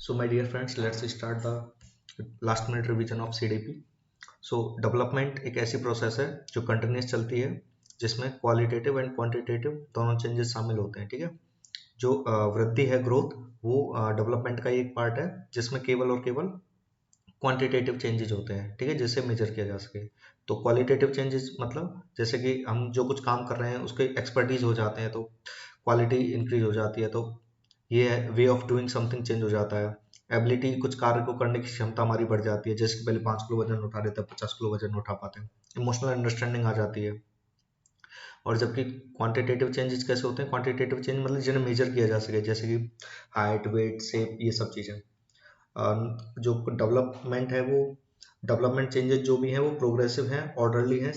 So my dear friends, let's start the last minute revision of CDP. So development एक ऐसी process है जो continuous चलती है, जिसमें क्वालिटेटिव एंड क्वांटिटेटिव दोनों चेंजेस शामिल होते हैं। ठीक है। जो वृद्धि है, ग्रोथ, वो डेवलपमेंट का ही एक पार्ट है, जिसमें केवल और केवल क्वांटिटेटिव चेंजेस होते हैं। ठीक है, जिससे मेजर किया जा सके। तो क्वालिटेटिव चेंजेस मतलब जैसे कि हम जो कुछ काम कर रहे हैं उसके एक्सपर्टीज हो जाते हैं, तो क्वालिटी इंक्रीज हो जाती है। तो ये way of doing something change हो जाता है। एबिलिटी, कुछ कार्य को करने की क्षमता हमारी बढ़ जाती है। जैसे कि पहले 5 किलो वजन उठा रहे थे, 50 किलो वजन उठा पाते हैं। इमोशनल अंडरस्टैंडिंग आ जाती है। और जबकि क्वांटिटेटिव चेंजेस कैसे होते हैं? क्वांटिटेटिव चेंज मतलब जिन्हें मेजर किया जा सके, जैसे कि हाइट, वेट, शेप, ये सब चीज़ें। जो डेवलपमेंट है, वो डेवलपमेंट चेंजेस जो भी हैं वो प्रोग्रेसिव हैं, ऑर्डरली हैं,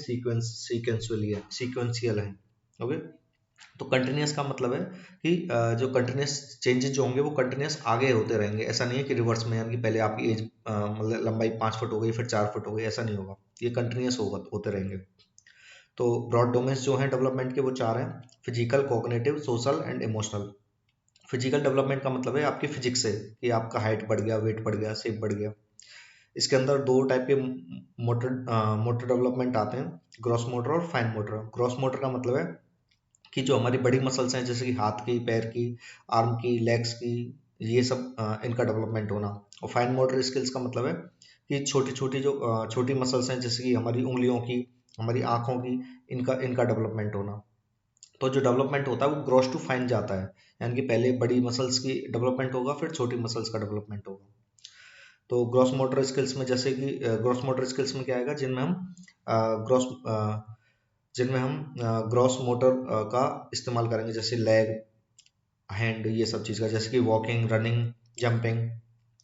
सीक्वेंशियल हैं। ओके। तो कंटिन्यूस का मतलब है कि जो कंटिन्यूस चेंजेस जो होंगे वो कंटिन्यूस आगे होते रहेंगे। ऐसा नहीं है कि रिवर्स में, यानी कि पहले आपकी एज मतलब लंबाई 5 फुट हो गई फिर 4 फुट हो गई, ऐसा नहीं होगा। ये कंटिन्यूस होगा, होते रहेंगे। तो ब्रॉड डोमेन्स जो हैं डेवलपमेंट के, वो चार हैं: physical, cognitive, social and emotional. Physical development का मतलब है आपकी फिजिक्स से, कि आपका हाइट बढ़ गया, वेट बढ़ गया, शेप बढ़ गया। इसके अंदर दो टाइप के मोटर मोटर डेवलपमेंट आते हैं: ग्रॉस मोटर और फाइन मोटर। ग्रॉस मोटर का मतलब है कि जो हमारी बड़ी मसल्स हैं, जैसे कि हाथ की, पैर की, आर्म की, लेग्स की, ये सब इनका डेवलपमेंट होना। और फाइन मोटर स्किल्स का मतलब है कि छोटी छोटी जो छोटी मसल्स हैं, जैसे कि हमारी उंगलियों की, हमारी आंखों की, इनका इनका डेवलपमेंट होना। तो जो डेवलपमेंट होता है वो ग्रॉस टू फाइन जाता है, यानी कि पहले बड़ी मसल्स की डेवलपमेंट होगा, फिर छोटी मसल्स का डेवलपमेंट होगा। तो ग्रॉस मोटर स्किल्स में, जैसे कि ग्रॉस मोटर स्किल्स में क्या आएगा? जिनमें हम ग्रॉस जिनमें हम ग्रॉस मोटर का इस्तेमाल करेंगे, जैसे लेग, हैंड, ये सब चीज़ का, जैसे कि वॉकिंग, रनिंग, जंपिंग।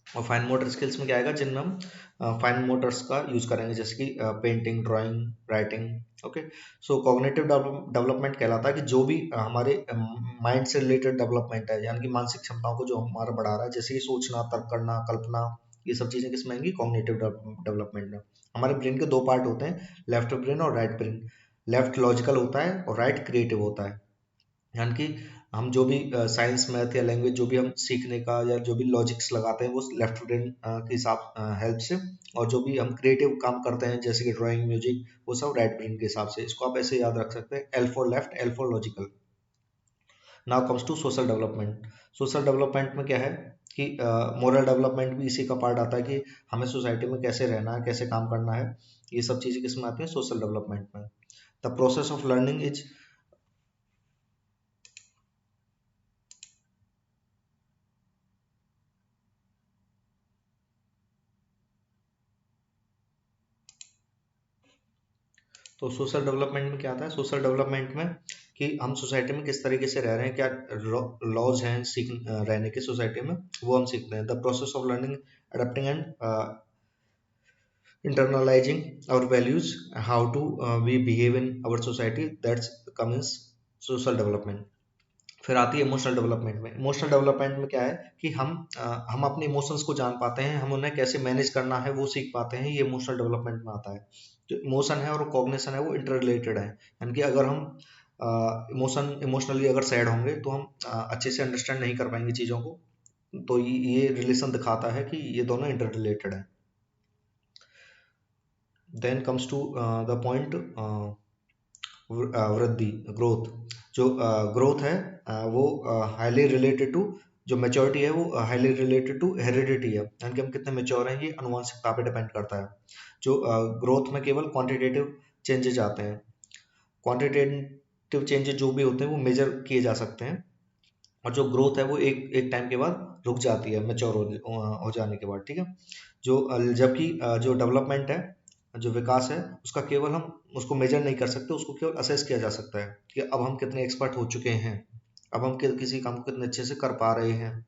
और फाइन मोटर स्किल्स में क्या आएगा? जिनमें हम फाइन मोटर्स का यूज करेंगे, जैसे कि पेंटिंग, ड्राइंग, राइटिंग। ओके। सो कॉग्निटिव डेवलपमेंट कहलाता है कि जो भी हमारे माइंड से रिलेटेड डेवलपमेंट है, यानी कि मानसिक क्षमताओं को जो हमारा बढ़ा रहा है, जैसे कि सोचना, तर्क करना, कल्पना, ये सब चीजें किसमें आएंगी? कॉग्निटिव डेवलपमेंट में। हमारे ब्रेन के दो पार्ट होते हैं, लेफ्ट ब्रेन और राइट ब्रेन। लेफ्ट लॉजिकल होता है और राइट क्रिएटिव होता है। यानी कि हम जो भी साइंस, मैथ या लैंग्वेज जो भी हम सीखने का या जो भी लॉजिक्स लगाते हैं, वो लेफ्ट ब्रेन के हिसाब हेल्प से। और जो भी हम क्रिएटिव काम करते हैं, जैसे कि ड्राइंग, म्यूजिक, वो सब राइट ब्रेन के हिसाब से। इसको आप ऐसे याद रख सकते हैं: L for left, L for logical. Now comes to social development. Social development में क्या है कि मोरल डेवलपमेंट भी इसी का पार्ट आता है, कि हमें सोसाइटी में कैसे रहना है, कैसे काम करना है। ये सब चीज़ें किसमें आती हैं? सोशल डेवलपमेंट में। The process of learning is तो सोशल डेवलपमेंट में क्या आता है? सोशल डेवलपमेंट में कि हम सोसाइटी में किस तरीके से रह रहे हैं, क्या लॉज हैं सीख रहने के सोसाइटी में, वो हम सीखते हैं। The process of learning, adapting and internalizing our values, how to we behave in our society, that's comes social development। फिर आती है इमोशनल डेवलपमेंट में। इमोशनल डेवलपमेंट में क्या है कि हम अपने इमोशंस को जान पाते हैं, हम उन्हें कैसे मैनेज करना है वो सीख पाते हैं। ये इमोशनल डेवलपमेंट में आता है। जो इमोशन है और कॉग्निशन है वो इंटर रिलेटेड है, यानी कि अगर हम इमोशनली अगर सैड होंगे तो हम अच्छे से अंडरस्टैंड नहीं कर पाएंगे चीज़ों को। तो ये रिलेशन दिखाता है कि ये दोनों इंटर रिलेटेड है। Then comes to the point वृद्धि, ग्रोथ। जो ग्रोथ है वो हाईली रिलेटेड टू, जो मेच्योरिटी है वो हाईली रिलेटेड टू हेरिडिटी है, यानी कि हम कितने मेच्योर हैं ये अनुवांशिकता पे डिपेंड करता है। जो ग्रोथ में केवल क्वांटिटेटिव चेंजेज आते हैं। क्वांटिटेटिव चेंजेस जो भी होते हैं वो मेजर किए जा सकते हैं। और जो ग्रोथ है वो एक एक टाइम के बाद रुक जाती है, मेच्योर हो जाने के बाद। ठीक है। जो जबकि जो डेवलपमेंट है, जो विकास है, उसका केवल हम उसको मेजर नहीं कर सकते, उसको केवल असेस किया जा सकता है कि अब हम कितने एक्सपर्ट हो चुके हैं, अब हम किसी काम को कितने अच्छे से कर पा रहे हैं।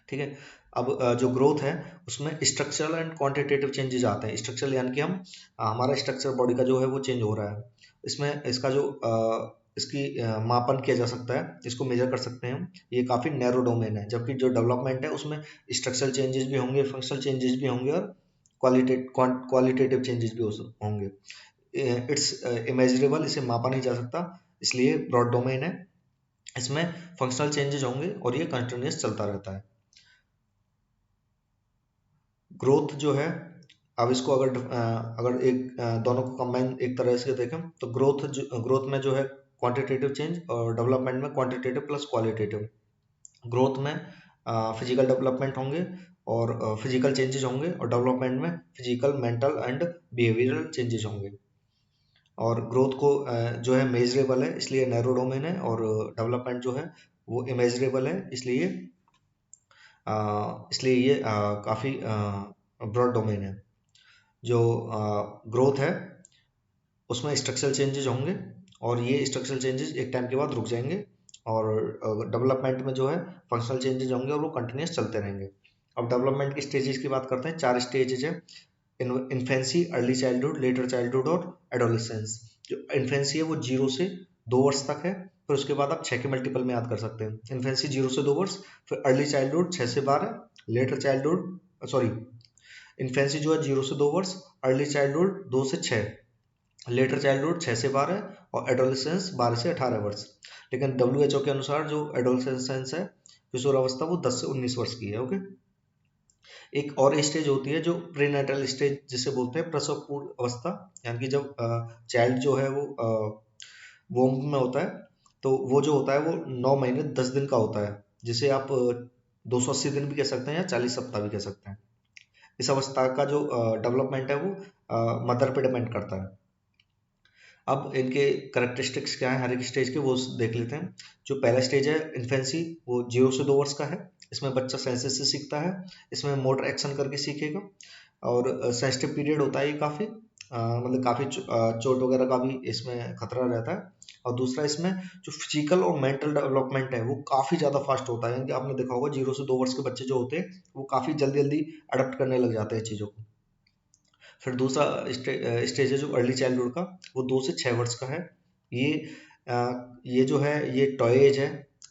ठीक है। अब जो ग्रोथ है उसमें स्ट्रक्चरल एंड क्वांटिटेटिव चेंजेस आते हैं। स्ट्रक्चरल यानी कि हम हमारा स्ट्रक्चर बॉडी का जो है वो चेंज हो रहा है। इसमें इसका जो इसकी मापन किया जा सकता है, इसको मेजर कर सकते हैं हम। ये काफ़ी नैरो डोमेन है। जबकि जो डेवलपमेंट है उसमें स्ट्रक्चरल चेंजेस भी होंगे, फंक्शनल चेंजेस भी होंगे, और क्वालिटेटिव चेंजेस भी होंगे। इट्स इमेजरेबल, इसे मापा नहीं जा सकता, इसलिए ब्रॉड डोमेन है। इसमें फंक्शनल चेंजेस होंगे और ये कंटिन्यूस चलता रहता है। ग्रोथ जो है, अब इसको अगर एक दोनों को कंबाइन एक तरह से देखें तो ग्रोथ में जो है क्वांटिटेटिव चेंज, और डेवलपमेंट में क्वांटिटेटिव प्लस क्वालिटेटिव। ग्रोथ में फिजिकल डेवलपमेंट होंगे और फिजिकल चेंजेस होंगे, और डेवलपमेंट में physical, mental and behavioural changes होंगे। और ग्रोथ को जो है मेजरेबल है इसलिए नैरो डोमेन है, और डेवलपमेंट जो है वो इमेजरेबल है इसलिए ये काफ़ी ब्रॉड डोमेन है। जो ग्रोथ है उसमें स्ट्रक्चरल चेंजेस होंगे, और ये स्ट्रक्चरल चेंजेस एक टाइम के बाद रुक जाएंगे, और डेवलपमेंट में जो है फंक्शनल चेंजेस होंगे और वो कंटिन्यूस चलते रहेंगे। अब डेवलपमेंट की स्टेजेस की बात करते हैं। 4 स्टेजेस है: infancy, early childhood, letter childhood और एडोलेसेंस। जो इन्फेंसी है वो 0 से 2 वर्ष तक है, फिर उसके बाद आप 6 के मल्टीपल में याद कर सकते हैं। इन्फेंसी 0 से 2 वर्ष, फिर अर्ली चाइल्डहुड 6 से 12, लेटर चाइल्डहुड सॉरी इन्फेंसी जो है 0 से 2 वर्ष, अर्ली चाइल्डहुड 2 से 6, लेटर चाइल्डहुड 6 से 12, और एडोलेसेंस 12 से 18 वर्ष। लेकिन WHO के अनुसार जो एडोलेसेंस है, किशोरावस्था, वो 10 से 19 वर्ष की है। ओके। एक और स्टेज होती है जो प्रीनेटल स्टेज जिसे बोलते हैं, प्रसव पूर्व अवस्था, यानी कि जब चाइल्ड जो है वो वोम्ब में होता है, तो वो जो होता है वो 9 महीने 10 दिन का होता है, जिसे आप 280 दिन भी कह सकते हैं या 40 सप्ताह भी कह सकते हैं। इस अवस्था का जो डेवलपमेंट है वो मदर पे डिपेंड करता है। अब इनके करेक्टरिस्टिक्स क्या है हर एक स्टेज के, वो देख लेते हैं। जो पहला स्टेज है इन्फेंसी, वो 0 से 2 वर्ष का है। इसमें बच्चा सेंसेस से सीखता है, इसमें मोटर एक्शन करके सीखेगा, और सेंसिटिव पीरियड होता है ये काफ़ी, मतलब काफ़ी चोट वगैरह का भी इसमें खतरा रहता है। और दूसरा, इसमें जो फिजिकल और मेंटल डेवलपमेंट है वो काफ़ी ज़्यादा फास्ट होता है, यानी कि आपने देखा होगा 0 से 2 वर्ष के बच्चे जो होते हैं वो काफ़ी जल्दी जल्दी अडप्ट करने लग जाते हैं चीज़ों को। फिर दूसरा स्टेज है जो अर्ली चाइल्डहुड का, वो 2 से 6 वर्ष का है। ये ये जो है ये टॉय एज है,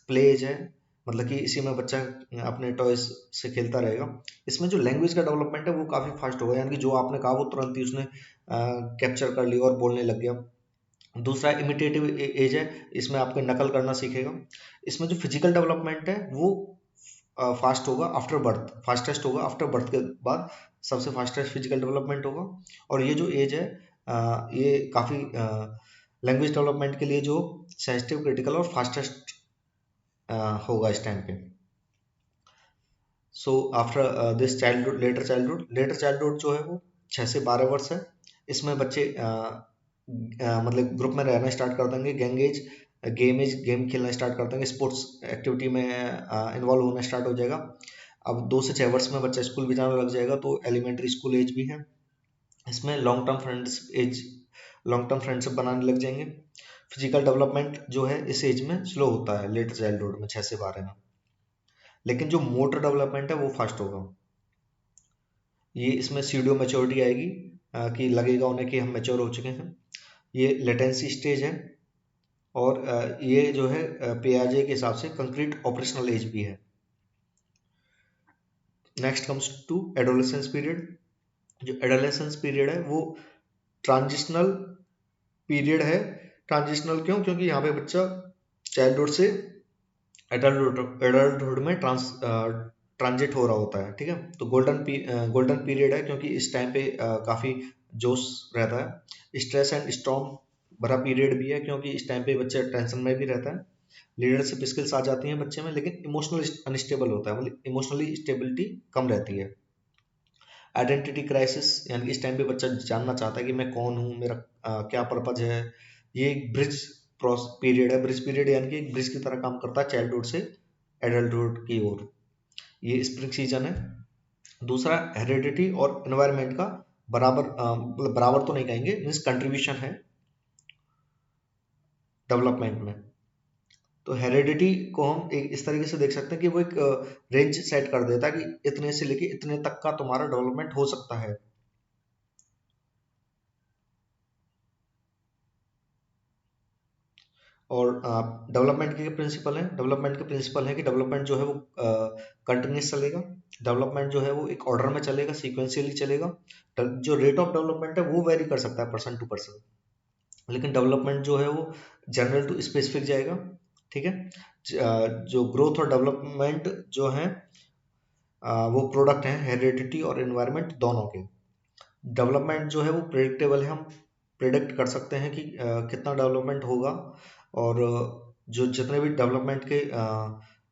प्ले एज है, मतलब कि इसी में बच्चा अपने टॉयज से खेलता रहेगा। इसमें जो लैंग्वेज का डेवलपमेंट है वो काफ़ी फास्ट होगा, यानी कि जो आपने कहा वो तुरंत ही उसने कैप्चर कर लिया और बोलने लग गया। दूसरा इमिटेटिव एज है, इसमें आपको नकल करना सीखेगा। इसमें जो फिजिकल डेवलपमेंट है वो फास्ट होगा आफ्टर बर्थ, फास्टेस्ट होगा आफ्टर बर्थ के बाद, सबसे फास्टेस्ट फिजिकल डेवलपमेंट होगा। और ये जो एज है ये काफ़ी लैंग्वेज डेवलपमेंट के लिए जो सेंसिटिव, क्रिटिकल और फास्टेस्ट होगा इस टाइम पे। So after this childhood, letter childhood जो है वो 6 से 12 वर्ष है। इसमें बच्चे मतलब ग्रुप में रहना स्टार्ट कर देंगे, गेम खेलना स्टार्ट कर देंगे, स्पोर्ट्स एक्टिविटी में इन्वॉल्व होना स्टार्ट हो जाएगा। अब 2 से 6 वर्ष में बच्चा स्कूल भी जाने लग जाएगा, तो एलिमेंट्री स्कूल एज भी है। इसमें लॉन्ग टर्म फ्रेंडशिप बनाने लग जाएंगे। फिजिकल डेवलपमेंट जो है इस एज में स्लो होता है, लेटर चाइल्डहुड में 6 से 12 में, लेकिन जो मोटर डेवलपमेंट है वो फास्ट होगा। ये इसमें सीडियो मैच्योरिटी आएगी कि लगेगा उन्हें कि हम मैच्योर हो चुके हैं। ये लेटेंसी स्टेज है, और ये जो है पियाजे के हिसाब से कंक्रीट ऑपरेशनल एज भी है। Next comes to adolescence period. जो एडोलेसेंस पीरियड है वो ट्रांजिशनल पीरियड है। ट्रांजिशनल क्यों? क्योंकि यहाँ पे बच्चा चाइल्डहुड से एडल्टहुड में ट्रांजिट हो रहा होता है, ठीक है। तो गोल्डन पीरियड है, क्योंकि इस टाइम पे काफ़ी जोश रहता है। स्ट्रेस एंड स्टॉर्म भरा पीरियड भी है, क्योंकि इस टाइम पे बच्चा टेंशन में भी रहता है। लीडरशिप स्किल्स आ जाती हैं बच्चे में, लेकिन इमोशनल अनस्टेबल होता है, मतलब इमोशनली स्टेबिलिटी कम रहती है। आइडेंटिटी क्राइसिस, यानी कि इस टाइम पे बच्चा जानना चाहता है कि मैं कौन हूँ, मेरा क्या पर्पज है। ये एक ब्रिज पीरियड है। ब्रिज पीरियड यानी कि एक ब्रिज की तरह काम करता है चाइल्डहुड से एडल्टहुड की ओर। ये स्प्रिंग सीजन है। दूसरा, हेरिडिटी और एनवायरनमेंट का मतलब बराबर तो नहीं कहेंगे, मीन्स कंट्रीब्यूशन है डेवलपमेंट में। तो हेरिडिटी को हम एक इस तरीके से देख सकते हैं कि वो एक रेंज सेट कर देता है कि इतने से लेके इतने तक का तुम्हारा डेवलपमेंट हो सकता है। और डेवलपमेंट के प्रिंसिपल है कि डेवलपमेंट जो है वो कंटिन्यूस चलेगा। डेवलपमेंट जो है वो एक ऑर्डर में चलेगा, सीक्वेंशियली चलेगा। जो रेट ऑफ डेवलपमेंट है वो वेरी कर सकता है पर्सन टू पर्सन, लेकिन डेवलपमेंट जो है वो जनरल टू स्पेसिफिक जाएगा, ठीक है। जो ग्रोथ और डेवलपमेंट जो है वो प्रोडक्ट हैं हेरिडिटी और एनवायरनमेंट दोनों के। डेवलपमेंट जो है वो प्रेडिक्टेबल है, हम प्रिडिक्ट कर सकते हैं कि कितना डेवलपमेंट होगा, और जो जितने भी डेवलपमेंट के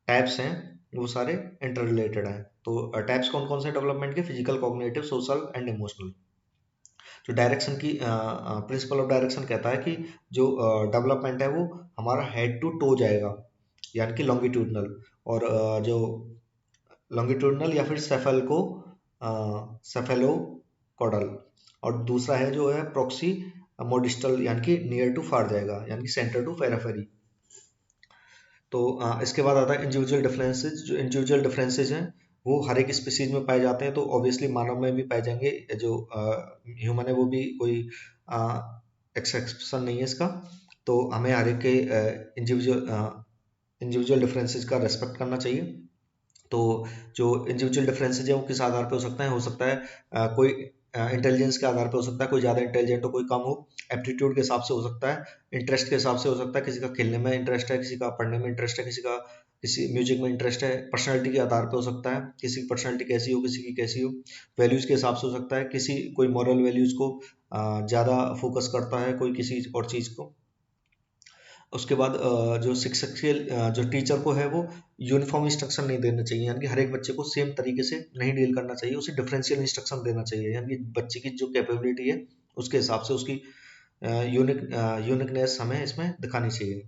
टाइप्स हैं वो सारे इंटर रिलेटेड हैं। तो टाइप्स कौन कौन से डेवलपमेंट के? Physical, cognitive, social and emotional. जो डायरेक्शन की प्रिंसिपल ऑफ डायरेक्शन कहता है कि जो डेवलपमेंट है वो हमारा हेड टू टो जाएगा, यानी कि लॉन्गिट्यूडनल, और जो लॉन्गिट्यूडनल या फिर सेफेलोकॉडल, और दूसरा है जो है प्रॉक्सी मोडिस्टल, यानी कि नियर टू फार जाएगा, यानी कि सेंटर टू पेरिफेरी। तो इसके बाद आता है इंडिविजुअल डिफरेंसेस। जो इंडिविजुअल डिफरेंसेस हैं वो हर एक स्पीसीज में पाए जाते हैं, तो ऑब्वियसली मानव में भी पाए जाएंगे। जो ह्यूमन है वो भी कोई एक्सेप्शन नहीं है इसका। तो हमें हर एक के इंडिविजुअल डिफरेंसेस का रेस्पेक्ट करना चाहिए। तो जो इंडिविजुअल डिफरेंसेज है वो किस आधार पे हो सकता है कोई इंटेलिजेंस के आधार पे हो सकता है, कोई ज़्यादा इंटेलिजेंट हो कोई कम हो, एप्टीट्यूड के हिसाब से हो सकता है, इंटरेस्ट के हिसाब से हो सकता है, किसी का खेलने में इंटरेस्ट है, किसी का पढ़ने में इंटरेस्ट है, किसी म्यूजिक में इंटरेस्ट है, पर्सनैलिटी के आधार पे हो सकता है, किसी की पर्सनैलिटी कैसी हो, किसी की कैसी हो, वैल्यूज़ के हिसाब से हो सकता है, कोई मॉरल वैल्यूज़ को ज़्यादा फोकस करता है, कोई किसी और चीज़ को। उसके बाद जो शिक्षक के जो टीचर को है वो यूनिफॉर्म इंस्ट्रक्शन नहीं देना चाहिए, यानी कि हर एक बच्चे को सेम तरीके से नहीं डील करना चाहिए, उसे डिफरेंशियल इंस्ट्रक्शन देना चाहिए, यानी कि बच्चे की जो कैपेबिलिटी है उसके हिसाब से उसकी यूनिकनेस हमें इसमें दिखानी चाहिए।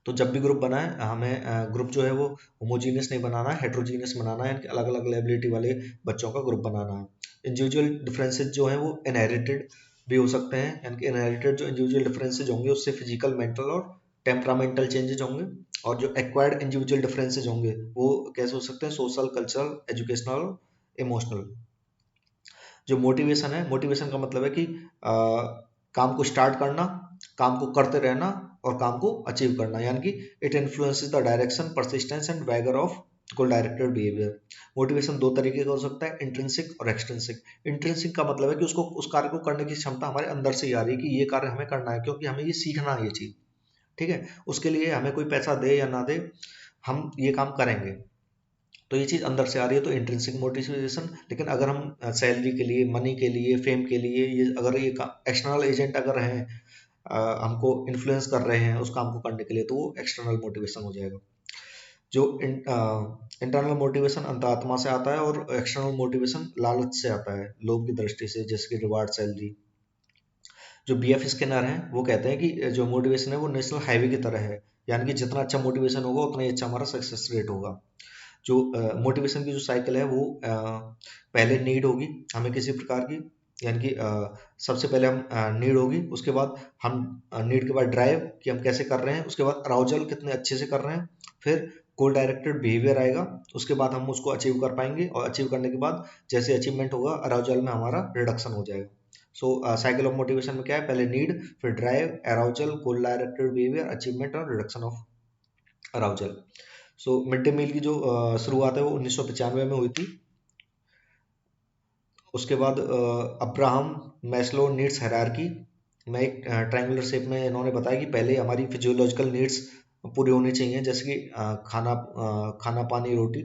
तो जब भी ग्रुप बनाए हमें ग्रुप जो है वो होमोजीनियस नहीं बनाना है, हेट्रोजीनियस बनाना है, यानी कि अलग अलग लेबिलिटी वाले बच्चों का ग्रुप बनाना है। इंडिविजुअल डिफरेंसेस जो है वो इनहेरिटेड भी हो सकते हैं, यानी कि इनहेरिटेड जो इंडिविजुअल डिफरेंसेज होंगे उससे फिजिकल, मेंटल और टेम्परामेंटल चेंजेज होंगे, और जो एक्वायर्ड इंडिविजुअल डिफरेंसेज होंगे वो कैसे हो सकते हैं? Social, cultural, educational, emotional. जो मोटिवेशन है, मोटिवेशन का मतलब है कि काम को स्टार्ट करना, काम को करते रहना और काम को अचीव करना, यानी कि it influences the direction, persistence and vigour of goal directed behaviour. Motivation दो तरीके का हो सकता है, इंट्रिंसिक और एक्सट्रिंसिक। इंट्रिंसिक का मतलब है कि उसको उस कार्य को करने की क्षमता हमारे अंदर से ही आ रही है कि ये कार्य हमें करना है, क्योंकि हमें ये सीखना है ये चीज़, ठीक है। उसके लिए हमें कोई पैसा दे या ना दे, हम ये काम करेंगे, तो ये चीज़ अंदर से आ रही है, तो इंट्रिंसिक मोटिवेशन। लेकिन अगर हम सैलरी के लिए, मनी के लिए, फेम के लिए, ये अगर ये एक्सटर्नल एजेंट अगर हैं, हमको इन्फ्लुएंस कर रहे हैं उस काम को करने के लिए, तो वो एक्सटर्नल मोटिवेशन हो जाएगा। जो इंटरनल मोटिवेशन अंतरात्मा से आता है, और एक्सटर्नल मोटिवेशन लालच से आता है, लोभ की दृष्टि से, जैसे कि रिवार्ड, सैलरी। जो BF स्किनर हैं वो कहते हैं कि जो मोटिवेशन है वो नेशनल हाईवे की तरह है, यानी कि जितना अच्छा मोटिवेशन होगा उतना ही अच्छा हमारा सक्सेस रेट होगा। जो मोटिवेशन की जो साइकिल है वो पहले नीड होगी हमें किसी प्रकार की, यानी कि सबसे पहले हम नीड होगी, उसके बाद हम नीड के बाद ड्राइव कि हम कैसे कर रहे हैं, उसके बाद अराउजल कितने अच्छे से कर रहे हैं, फिर गोल डायरेक्टेड बिहेवियर आएगा, उसके बाद हम उसको अचीव कर पाएंगे, और अचीव करने के बाद जैसे अचीवमेंट होगा अराउजल में हमारा रिडक्शन हो जाएगा। सो साइकिल ऑफ मोटिवेशन में क्या है? पहले नीड, फिर drive, arousal, goal directed behaviour, achievement और reduction of arousal. So mid day meal की जो शुरुआत है वो 1995 में हुई थी। उसके बाद अब्राहम मैस्लो नीड्स हायरार्की में एक ट्रायंगुलर शेप में इन्होंने बताया कि पहले हमारी फिजियोलॉजिकल नीड्स पूरी होनी चाहिए, जैसे कि खाना, पानी, रोटी,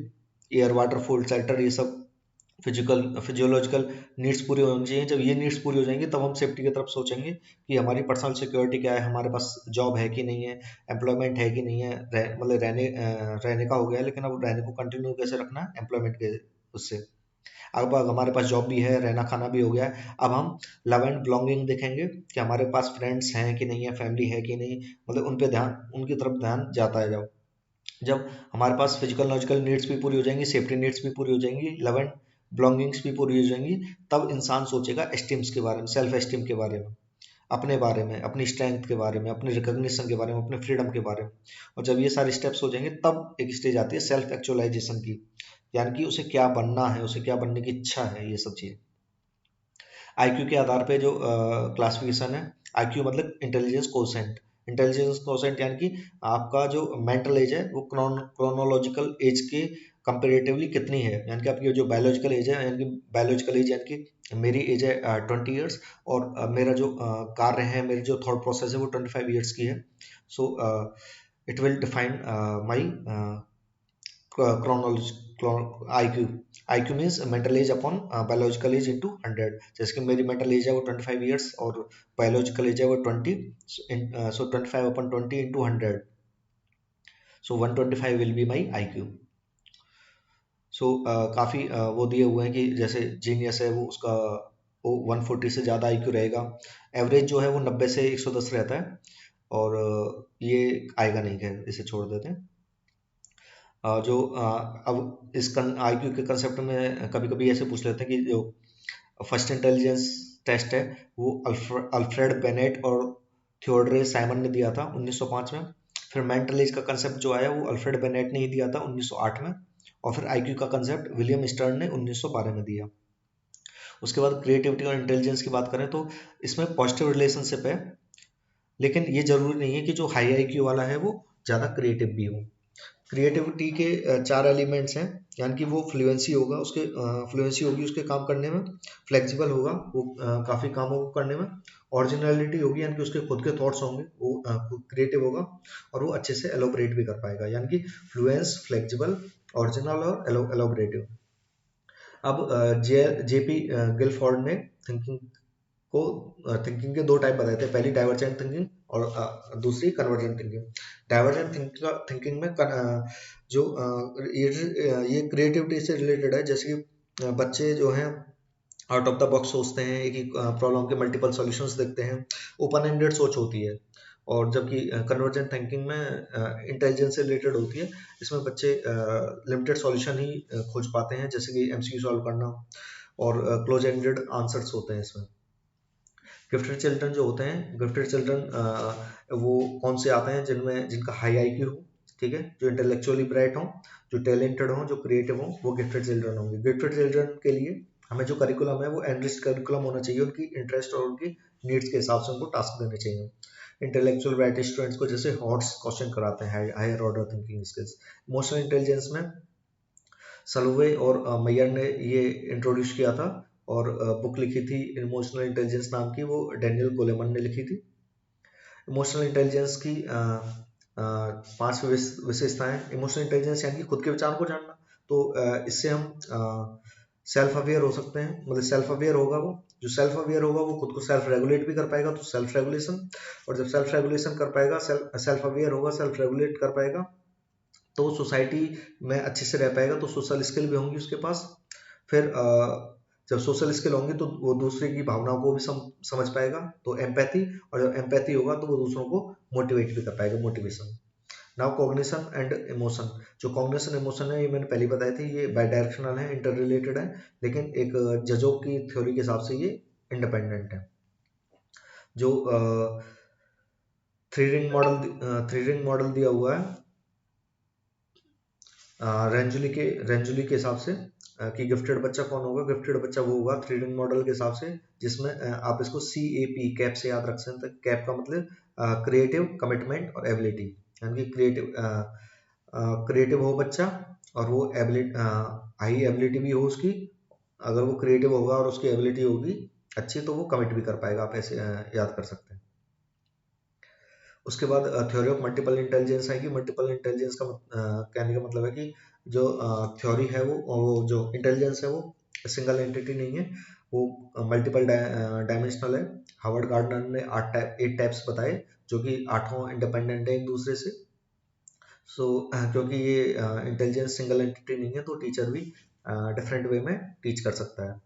एयर, वाटर, फूड, शेल्टर, ये सब फिजियोलॉजिकल नीड्स पूरी होनी चाहिए। जब ये नीड्स पूरी हो जाएंगी तब हम सेफ्टी की तरफ सोचेंगे कि हमारी पर्सनल सिक्योरिटी क्या है, हमारे पास जॉब है कि नहीं है, एम्प्लॉयमेंट है कि नहीं है, मतलब रहने का हो गया, लेकिन अब रहने को कंटिन्यू कैसे रखना है एम्प्लॉयमेंट के उससे। अब हमारे पास जॉब भी है, रहना खाना भी हो गया है, अब हम लव एंड बिलोंगिंग देखेंगे कि हमारे पास फ्रेंड्स हैं कि नहीं है, फैमिली है कि नहीं, मतलब उन पे ध्यान, उनकी तरफ ध्यान जाता है। जब जब हमारे पास फिजिकल लॉजिकल नीड्स भी पूरी हो जाएंगी, सेफ्टी नीड्स भी पूरी हो जाएंगी, लव एंड बिलोंगिंग्स भी पूरी हो जाएंगी, तब इंसान सोचेगा एस्टीम्स के बारे में, सेल्फ एस्टीम के बारे में, अपने बारे में, अपनी स्ट्रेंथ के बारे में, अपने रिकॉग्निशन के बारे में, अपने फ्रीडम के बारे में। और जब ये सारे स्टेप्स हो जाएंगे तब एक स्टेज आती है सेल्फ एक्चुअलाइजेशन की, यानी कि उसे क्या बनना है, उसे क्या बनने की इच्छा है, ये सब चीज़। आईक्यू के आधार पे जो क्लासिफिकेशन है, आईक्यू मतलब इंटेलिजेंस कोसेंट। इंटेलिजेंस कोसेंट यानी कि आपका जो मेंटल एज है वो क्रोनोलॉजिकल एज के कंपेरेटिवली कितनी है, यानी कि आपकी जो बायोलॉजिकल एज है, यानी कि बायोलॉजिकल एज यानी कि मेरी एज है 20 ईयर्स, और मेरा जो कार्य है, मेरी जो थॉट प्रोसेस है वो 25 ईयर्स की है। So it will define my chronology IQ. IQ means mental as upon biological age into 100। जैसे कि मेरी मेंटल एज है वो 25 ईयर्स और बायोलॉजिकल एज है वो 20, so 25/20 into 100, so 125 will be my IQ. So काफ़ी वो दिए हुए हैं कि जैसे जीनियस है वो उसका वो 140 से ज़्यादा आईक्यू रहेगा। एवरेज जो है वो 90 से 110 रहता है। और ये आएगा नहीं, खैर इसे छोड़ देते हैं। अब इस आईक्यू के कंसेप्ट में कभी कभी ऐसे पूछ लेते हैं कि जो फर्स्ट इंटेलिजेंस टेस्ट है वो अल्फ्रेड बेनेट और थियोडरे साइमन ने दिया था 1905 में। फिर मेंटल एज का कंसेप्ट जो आया वो अल्फ्रेड बेनेट ने ही दिया था 1908 में। और फिर आईक्यू का कंसेप्ट विलियम स्टर्न ने 1912 में दिया। उसके बाद क्रिएटिविटी और इंटेलिजेंस की बात करें तो इसमें पॉजिटिव रिलेशनशिप है, लेकिन ये जरूरी नहीं है कि जो हाई आईक्यू वाला है वो ज़्यादा क्रिएटिव भी हो। क्रिएटिविटी के चार एलिमेंट्स हैं, यानी कि वो फ्लुएंसी होगा, उसके फ्लुएंसी होगी उसके काम करने में, फ्लेक्सिबल होगा वो काफ़ी कामों को करने में, ओरिजिनलिटी होगी यानी कि उसके खुद के थॉट्स होंगे वो क्रिएटिव होगा, और वो अच्छे से एलोबरेट भी कर पाएगा, यानी कि फ्लुएंस, फ्लेक्सिबल, ओरिजिनल और एलोबरेटिव। अब जेपी गिलफोर्ड ने थिंकिंग को थिंकिंग के दो टाइप बताए थे, पहली डाइवर्जेंट थिंकिंग और दूसरी कन्वर्जेंट थिंकिंग। डाइवर्जेंट थिंकिंग में जो ये क्रिएटिविटी से रिलेटेड है, जैसे कि बच्चे जो हैं आउट ऑफ द बॉक्स सोचते हैं, एक ही प्रॉब्लम के मल्टीपल सॉल्यूशंस देखते हैं, ओपन एंडेड सोच होती है। और जबकि कन्वर्जेंट थिंकिंग में इंटेलिजेंस से रिलेटेड होती है, इसमें बच्चे लिमिटेड सॉल्यूशन ही खोज पाते हैं, जैसे कि एमसीक्यू सॉल्व करना, और क्लोज एंडेड आंसर्स होते हैं इसमें। गिफ्टेड चिल्ड्रन जो होते हैं, गिफ्टेड चिल्ड्रन वो कौन से आते हैं जिनका हाई आईक्यू हो, ठीक है, जो इंटेलेक्चुअली ब्राइट हो, जो टैलेंटेड हो, जो क्रिएटिव हो, वो गिफ्टेड चिल्ड्रन होंगे। गिफ्टेड चिल्ड्रन के लिए हमें जो करिकुलम है वो एनरिच्ड करिकुलम होना चाहिए, उनकी इंटरेस्ट और उनकी नीड्स के हिसाब से उनको टास्क देने चाहिए। इंटेलेक्चुअल ब्राइट स्टूडेंट्स को जैसे हॉट्स क्वेश्चन कराते हैं, higher order thinking skills. Emotional intelligence में सलवे और मैयर ने ये इंट्रोड्यूस किया था, और बुक लिखी थी इमोशनल इंटेलिजेंस नाम की, वो डैनियल गोलेमन ने लिखी थी। इमोशनल इंटेलिजेंस की पांच विशेषताएं। इमोशनल इंटेलिजेंस यानी कि खुद के विचार को जानना, तो इससे हम सेल्फ अवेयर हो सकते हैं, मतलब सेल्फ अवेयर होगा वो, जो सेल्फ अवेयर होगा वो खुद को सेल्फ रेगुलेट भी कर पाएगा, तो सेल्फ रेगुलेशन। और जब सेल्फ रेगुलेशन कर पाएगा, सेल्फ अवेयर होगा, सेल्फ रेगुलेट कर पाएगा, तो सोसाइटी में अच्छे से रह पाएगा, तो सोशल स्किल भी होंगी उसके पास। फिर जब सोशल स्किल होंगी तो वो दूसरे की भावनाओं को भी समझ पाएगा, तो एम्पैथी। और जब एम्पैथी होगा तो वो दूसरों को मोटिवेट भी कर पाएगा, motivation. Now cognition and emotion. जो कॉग्निशन इमोशन है ये मैंने पहले बताए थे, ये बाय डायरेक्शनल है, इंटर रिलेटेड है, लेकिन एक जजों की थ्योरी के हिसाब से ये इंडिपेंडेंट है। जो थ्री रिंग मॉडल दिया हुआ है रेंजुली के हिसाब से, कि गिफ्टेड बच्चा कौन होगा। गिफ्टेड बच्चा वो होगा थ्री रिंग मॉडल के हिसाब से जिसमें आप इसको CAP कैप से याद रख सकते हैं। कैप का मतलब क्रिएटिव, कमिटमेंट और एबिलिटी, यानी कि क्रिएटिव हो बच्चा, और वो एबिलिटी हाई एबिलिटी भी हो उसकी। अगर वो क्रिएटिव होगा और उसकी एबिलिटी होगी अच्छी, तो वो कमिट भी कर पाएगा, आप ऐसे याद कर सकते हैं। उसके बाद थ्योरी ऑफ मल्टीपल इंटेलिजेंस है, कि मल्टीपल इंटेलिजेंस का कहने का मतलब है कि जो थ्योरी है वो जो इंटेलिजेंस है वो सिंगल एंटिटी नहीं है, वो मल्टीपल डायमेंशनल है। हावर्ड गार्डनर ने 8 टाइप्स बताए, जो कि आठों इंडिपेंडेंट है एक दूसरे से। क्योंकि ये इंटेलिजेंस सिंगल एंटिटी नहीं है, तो टीचर भी डिफरेंट वे में टीच कर सकता है।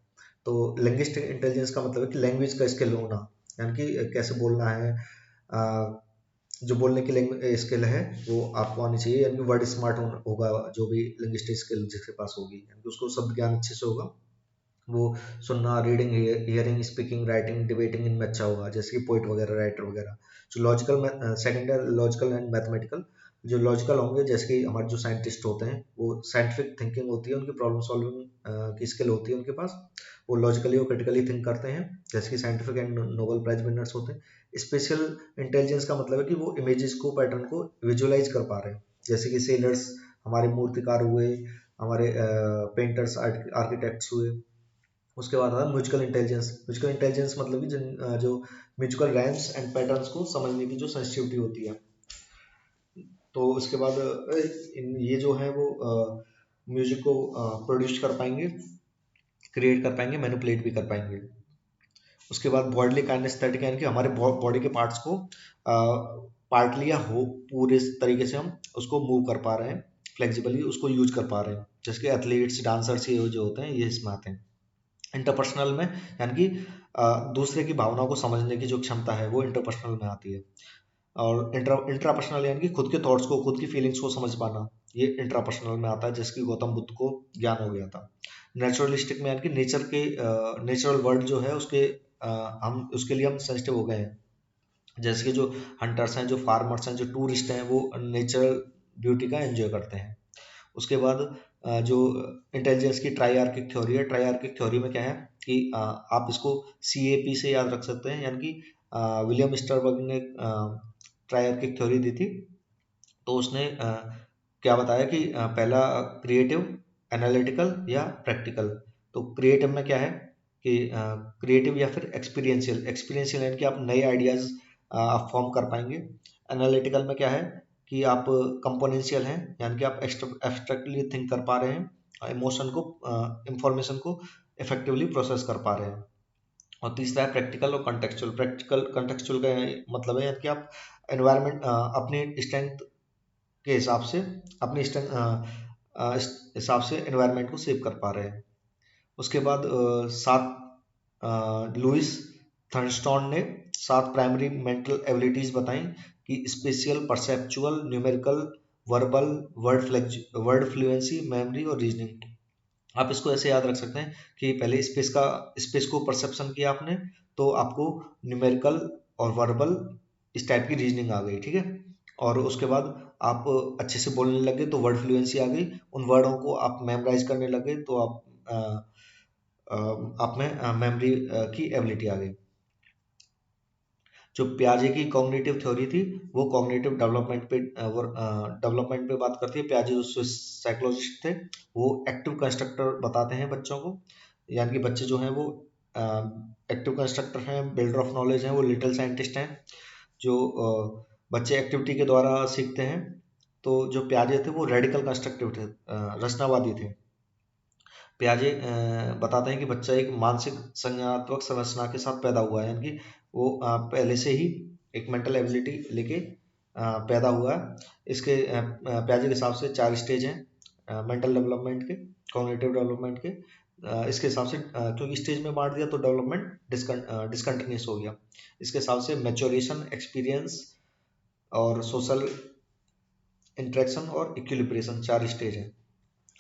तो लिंग्विस्टिक इंटेलिजेंस का मतलब है कि लैंग्वेज का स्किल होना, यानी कि कैसे बोलना है, जो बोलने की स्किल है वो आपको आनी चाहिए, यानी कि वर्ड स्मार्ट होगा, जो भी लिंग्विस्टिक स्किल जिसके पास होगी, यानी कि उसको शब्द ज्ञान अच्छे से होगा, वो सुनना, reading, hearing, speaking, writing, debating इनमें अच्छा होगा, जैसे कि पोइट वगैरह, राइटर वगैरह। जो लॉजिकल, सेकंड है लॉजिकल एंड मैथमेटिकल। जो लॉजिकल होंगे, जैसे कि हमारे जो साइंटिस्ट होते हैं, वो साइंटिफिक थिंकिंग होती है उनकी, प्रॉब्लम सॉल्विंग की स्किल होती है उनके पास, वो लॉजिकली और क्रिटिकली थिंक करते हैं, जैसे कि scientific and Nobel prize winners होते हैं। स्पेशल इंटेलिजेंस का मतलब है कि वो इमेजेस को, पैटर्न को विजुअलाइज कर पा रहे हैं, जैसे कि सेलर्स, हमारे मूर्तिकार हुए, हमारे पेंटर्स, आर्किटेक्ट्स हुए। उसके बाद आता है म्यूजिकल इंटेलिजेंस। म्यूजिकल इंटेलिजेंस मतलब कि जो म्यूजिकल रैम्स एंड पैटर्न्स को समझने की जो सेंसिटिविटी होती है। तो उसके बाद ये जो है वो म्यूजिक को प्रोड्यूस कर पाएंगे, क्रिएट कर पाएंगे, मैनिपुलेट भी कर पाएंगे। उसके बाद बॉडली काइनेस्थेटिक यानी कि हमारे बॉडी के पार्ट्स को पार्टली या हो पूरे तरीके से हम उसको मूव कर पा रहे हैं, फ्लेक्सिबली उसको यूज कर पा रहे हैं, जैसे कि एथलीट्स, डांसर्स, ये जो होते हैं ये इसमें आते हैं। इंटरपर्सनल में यानी कि दूसरे की भावनाओं को समझने की जो क्षमता है वो इंटरपर्सनल में आती है। और इंट्रापर्सनल यानी कि खुद के थॉट्स को, खुद की फीलिंग्स को समझ पाना, ये इंट्रापर्सनल में आता है, जिसकी गौतम बुद्ध को ज्ञान हो गया था। नेचुरलिस्टिक में यानी कि नेचुरल वर्ल्ड जो है उसके हम उसके लिए हम सेंसिटिव हो गए हैं, जैसे कि जो हंटर्स हैं, जो फार्मर्स हैं, जो टूरिस्ट हैं, वो नेचुरल ब्यूटी का एंजॉय करते हैं। उसके बाद जो इंटेलिजेंस की ट्राइआर्किक थ्योरी है, ट्राइआर्किक थ्योरी में क्या है कि आप इसको CAP से याद रख सकते हैं, यानी कि विलियम स्टरबर्ग ने ट्राइआर्किक थ्योरी दी थी। तो उसने क्या बताया कि पहला क्रिएटिव, एनालिटिकल या प्रैक्टिकल। तो क्रिएटिव में क्या है कि क्रिएटिव या फिर एक्सपीरियंशियल, एक्सपीरियंशियल यानी कि आप नए आइडियाज आप फॉर्म कर पाएंगे। एनालिटिकल में क्या है कि आप कंपोनेंशियल हैं, यानी कि आप एब्स्ट्रैक्टली थिंक कर पा रहे हैं, इमोशन को, इंफॉर्मेशन को इफेक्टिवली प्रोसेस कर पा रहे हैं। और तीसरा है प्रैक्टिकल और कंटेक्चुअल। प्रैक्टिकल कंटेक्चुअल का मतलब है कि आप एनवायरनमेंट अपनी स्ट्रेंथ के हिसाब से, अपनी हिसाब से एनवायरनमेंट को सेव कर पा रहे हैं। उसके बाद लुइस थर्नस्टोन ने 7 प्राइमरी मेंटल एबिलिटीज बताई कि spatial, perceptual, numerical, verbal, word fluency, memory और रीजनिंग। आप इसको ऐसे याद रख सकते हैं कि पहले स्पेस को परसेप्शन किया आपने, तो आपको न्यूमेरिकल और वर्बल इस टाइप की रीजनिंग आ गई, ठीक है। और उसके बाद आप अच्छे से बोलने लगे तो वर्ड फ्लुएंसी आ गई, उन वर्डों को आप मेमोराइज करने लगे तो आप में मेमोरी की एबिलिटी आ गई। जो पियाजे की कॉग्निटिव थ्योरी थी वो कॉग्निटिव डेवलपमेंट पे बात करती है। पियाजे जो स्विस साइकोलॉजिस्ट थे, वो एक्टिव कंस्ट्रक्टर बताते हैं बच्चों को, यानी कि बच्चे जो हैं वो एक्टिव कंस्ट्रक्टर हैं, बिल्डर ऑफ नॉलेज हैं, वो लिटिल साइंटिस्ट हैं। जो बच्चे एक्टिविटी के द्वारा सीखते हैं। तो जो पियाजे थे वो रेडिकल कंस्ट्रक्टिव थे, रचनावादी थे। पियाजे बताते हैं कि बच्चा एक मानसिक संज्ञानात्मक संरचना के साथ पैदा हुआ है, यानी कि वो पहले से ही एक मेंटल एबिलिटी लेके पैदा हुआ है। इसके पियाजे के हिसाब से 4 स्टेज हैं मेंटल डेवलपमेंट के, कॉग्निटिव डेवलपमेंट के। इसके हिसाब से क्योंकि स्टेज में बांट दिया तो डेवलपमेंट डिसकंटिन्यूस हो गया। इसके हिसाब से मैच्योरेशन, एक्सपीरियंस और सोशल इंटरेक्शन और इक्विलिब्रेशन 4 स्टेज हैं।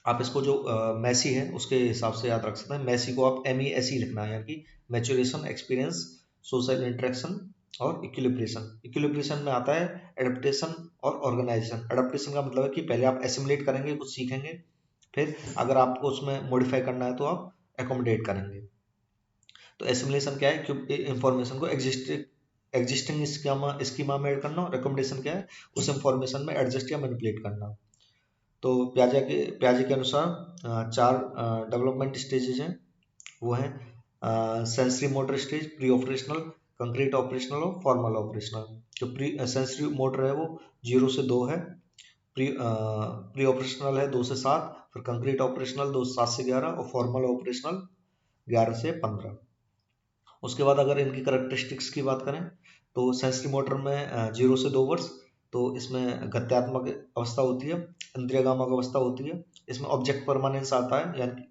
आप इसको जो मैसी है उसके हिसाब से याद रख सकते हैं। मैसी को आप MESE लिखना है, यानी कि मैच्योरेशन, एक्सपीरियंस, सोशल इंटरेक्शन और इक्विलिब्रेशन। इक्विलिब्रेशन में आता है एडेप्टेशन और ऑर्गेनाइजेशन। एडेप्टेशन का मतलब है कि पहले आप एसिमुलेट करेंगे, कुछ सीखेंगे, फिर अगर आपको उसमें मॉडिफाई करना है तो आप एकोमोडेट करेंगे। तो एसिमुलेशन क्या है कि इंफॉर्मेशन को एग्जिस्टिंग स्कीमा में ऐड करना, और रिकमेंडेशन क्या है उस इंफॉर्मेशन में एडजस्ट या मैनिपुलेट करना। तो प्याजे के अनुसार 4 डेवलपमेंट स्टेजेज हैं। वो हैं sensory motor stage, pre operational, concrete operational और फॉर्मल ऑपरेशनल। जो प्री सेंसरी मोटर है वो 0 से 2 है, प्री ऑपरेशनल है 2 से 7, फिर कंक्रीट ऑपरेशनल 7 से 11 और फॉर्मल ऑपरेशनल 11 से 15। उसके बाद अगर इनकी करेक्टरिस्टिक्स की बात करें तो सेंसरी मोटर में 0 से 2 वर्ष, तो इसमें गत्यात्मक अवस्था होती है, इंद्रियगामक अवस्था होती है। इसमें ऑब्जेक्ट परमानेंस आता है, यानी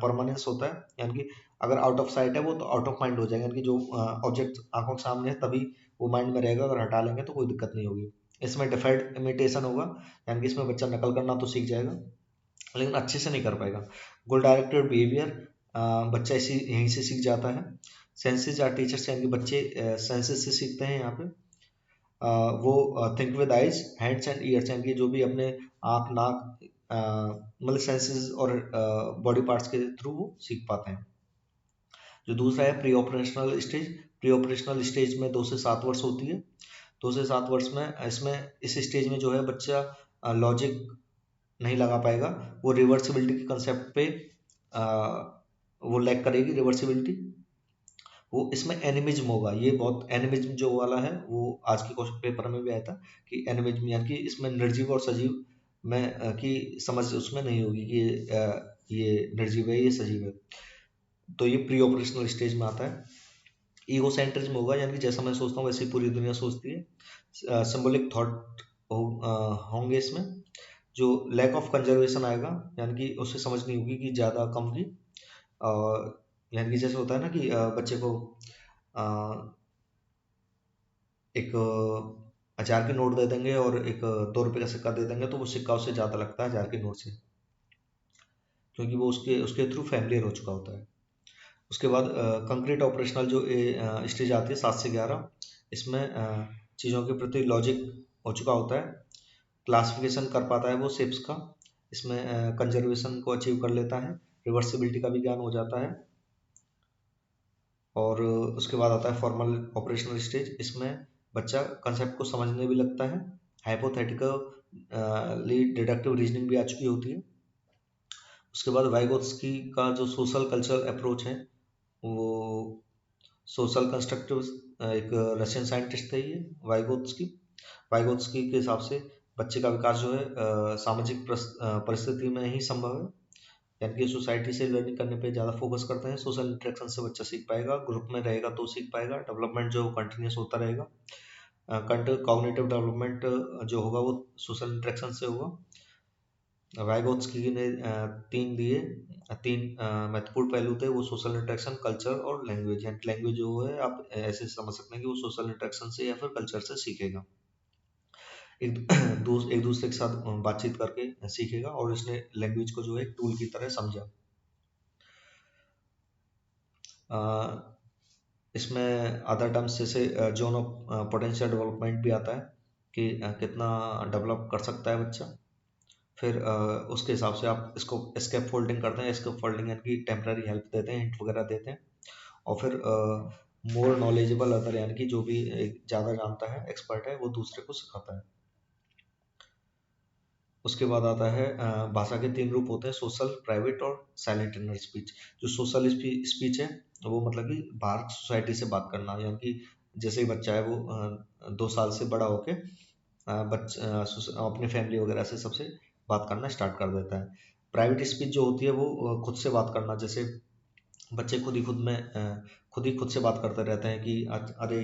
परमानेंस होता है, यानी कि अगर आउट ऑफ साइट है वो तो आउट ऑफ माइंड हो जाएगा, यानी कि जो ऑब्जेक्ट आंखों के सामने है तभी वो माइंड में रहेगा, अगर हटा लेंगे तो कोई दिक्कत नहीं होगी। इसमें डिफर्ड इमिटेशन होगा, यानी कि इसमें बच्चा नकल करना तो सीख जाएगा लेकिन अच्छे से नहीं कर पाएगा। गोल डायरेक्टेड बिहेवियर, बच्चा इसी यहीं से सीख जाता है। सेंसेस आर टीचर्स, यानी कि बच्चे सेंसेस से सीखते हैं यहाँ पे। वो think with eyes, hands and years, यानी कि जो भी अपने आँख, नाक, मतलब सेंसेस और बॉडी पार्ट्स के थ्रू वो सीख पाते हैं। जो दूसरा है pre operational stage. Pre operational stage में 2 से 7 वर्ष होती है। 2 से 7 वर्ष में इस स्टेज में जो है बच्चा लॉजिक नहीं लगा पाएगा, वो रिवर्सिबिलिटी के कंसेप्ट पे वो लैक करेगी, रिवर्सिबिलिटी। वो इसमें एनिमिज्म होगा। ये बहुत एनिमिज्म जो वाला है वो आज के क्वेश्चन पेपर में भी आया था कि एनिमिज्म यानी कि इसमें निर्जीव और सजीव में की समझ उसमें नहीं होगी कि ये निर्जीव है ये सजीव है। तो ये प्री ऑपरेशनल स्टेज में आता है। ईगोसेंट्रिज्म होगा यानी कि जैसा मैं सोचता हूँ वैसे ही पूरी दुनिया सोचती है। सिंबॉलिक थॉट होंगे इसमें। जो लैक ऑफ कंजर्वेशन आएगा यानी कि उसे समझ नहीं होगी कि ज़्यादा कम की। यानी कि जैसे होता है ना कि बच्चे को अ, एक 1000 की नोट दे देंगे और एक 2 रुपये का सिक्का दे देंगे तो वो सिक्का उससे ज़्यादा लगता है 1000 की नोट से, क्योंकि वो उसके उसके थ्रू फैमिलियर हो चुका होता है। उसके बाद कंक्रीट ऑपरेशनल जो स्टेज आती है 7 से 11, इसमें चीज़ों के प्रति लॉजिक हो चुका होता है, क्लासिफिकेशन कर पाता है वो शेप्स का, इसमें कंजर्वेशन को अचीव कर लेता है, रिवर्सिबिलिटी का भी ज्ञान हो जाता है। और उसके बाद आता है फॉर्मल ऑपरेशनल स्टेज। इसमें बच्चा कंसेप्ट को समझने भी लगता है, हाइपोथेटिकली डिडक्टिव रीजनिंग भी आ चुकी होती है। उसके बाद वाइगोत्स्की का जो सोशल कल्चरल अप्रोच है वो सोशल कंस्ट्रक्टिव, एक रशियन साइंटिस्ट थे ये वाइगोत्स्की। वाइगोत्स्की के हिसाब से बच्चे का विकास जो है सामाजिक परिस्थिति में ही संभव है, यानी कि सोसाइटी से लर्निंग करने पे ज़्यादा फोकस करते हैं। सोशल इंटरेक्शन से बच्चा सीख पाएगा, ग्रुप में रहेगा तो सीख पाएगा, डेवलपमेंट जो कंटिन्यूस होता रहेगा। कॉग्निटिव डेवलपमेंट जो होगा वो सोशल इंटरेक्शन से होगा। वाइगोत्स्की ने तीन महत्वपूर्ण पहलू थे, वो सोशल इंटरेक्शन, कल्चर और लैंग्वेज। यानी लैंग्वेज जो है आप ऐसे समझ सकते हैं कि वो सोशल इंटरेक्शन से या फिर कल्चर से सीखेगा, एक एक दूसरे के साथ बातचीत करके सीखेगा, और इसने लैंग्वेज को जो है एक टूल की तरह समझा। इसमें अदर टर्म्स जैसे जोन ऑफ पोटेंशियल डेवलपमेंट भी आता है कि कितना डेवलप कर सकता है बच्चा। फिर उसके हिसाब से आप इसको स्केप फोल्डिंग करते हैं। स्केप फोल्डिंग यानी कि टेम्पररी हेल्प देते हैं, हिंट वगैरह देते हैं। और फिर मोर नॉलेजेबल अदर यानी कि जो भी ज़्यादा जानता है, एक्सपर्ट है, वो दूसरे को सिखाता है। उसके बाद आता है भाषा के 3 रूप होते हैं, सोशल, प्राइवेट और साइलेंट इनर स्पीच। जो सोशल स्पीच है वो मतलब कि बाहर सोसाइटी से बात करना, यानी कि जैसे ही बच्चा है वो 2 साल से बड़ा होके अपने फैमिली वगैरह से सबसे बात करना स्टार्ट कर देता है। प्राइवेट स्पीच जो होती है वो खुद से बात करना, जैसे बच्चे खुद ही खुद से बात करते रहते हैं कि अरे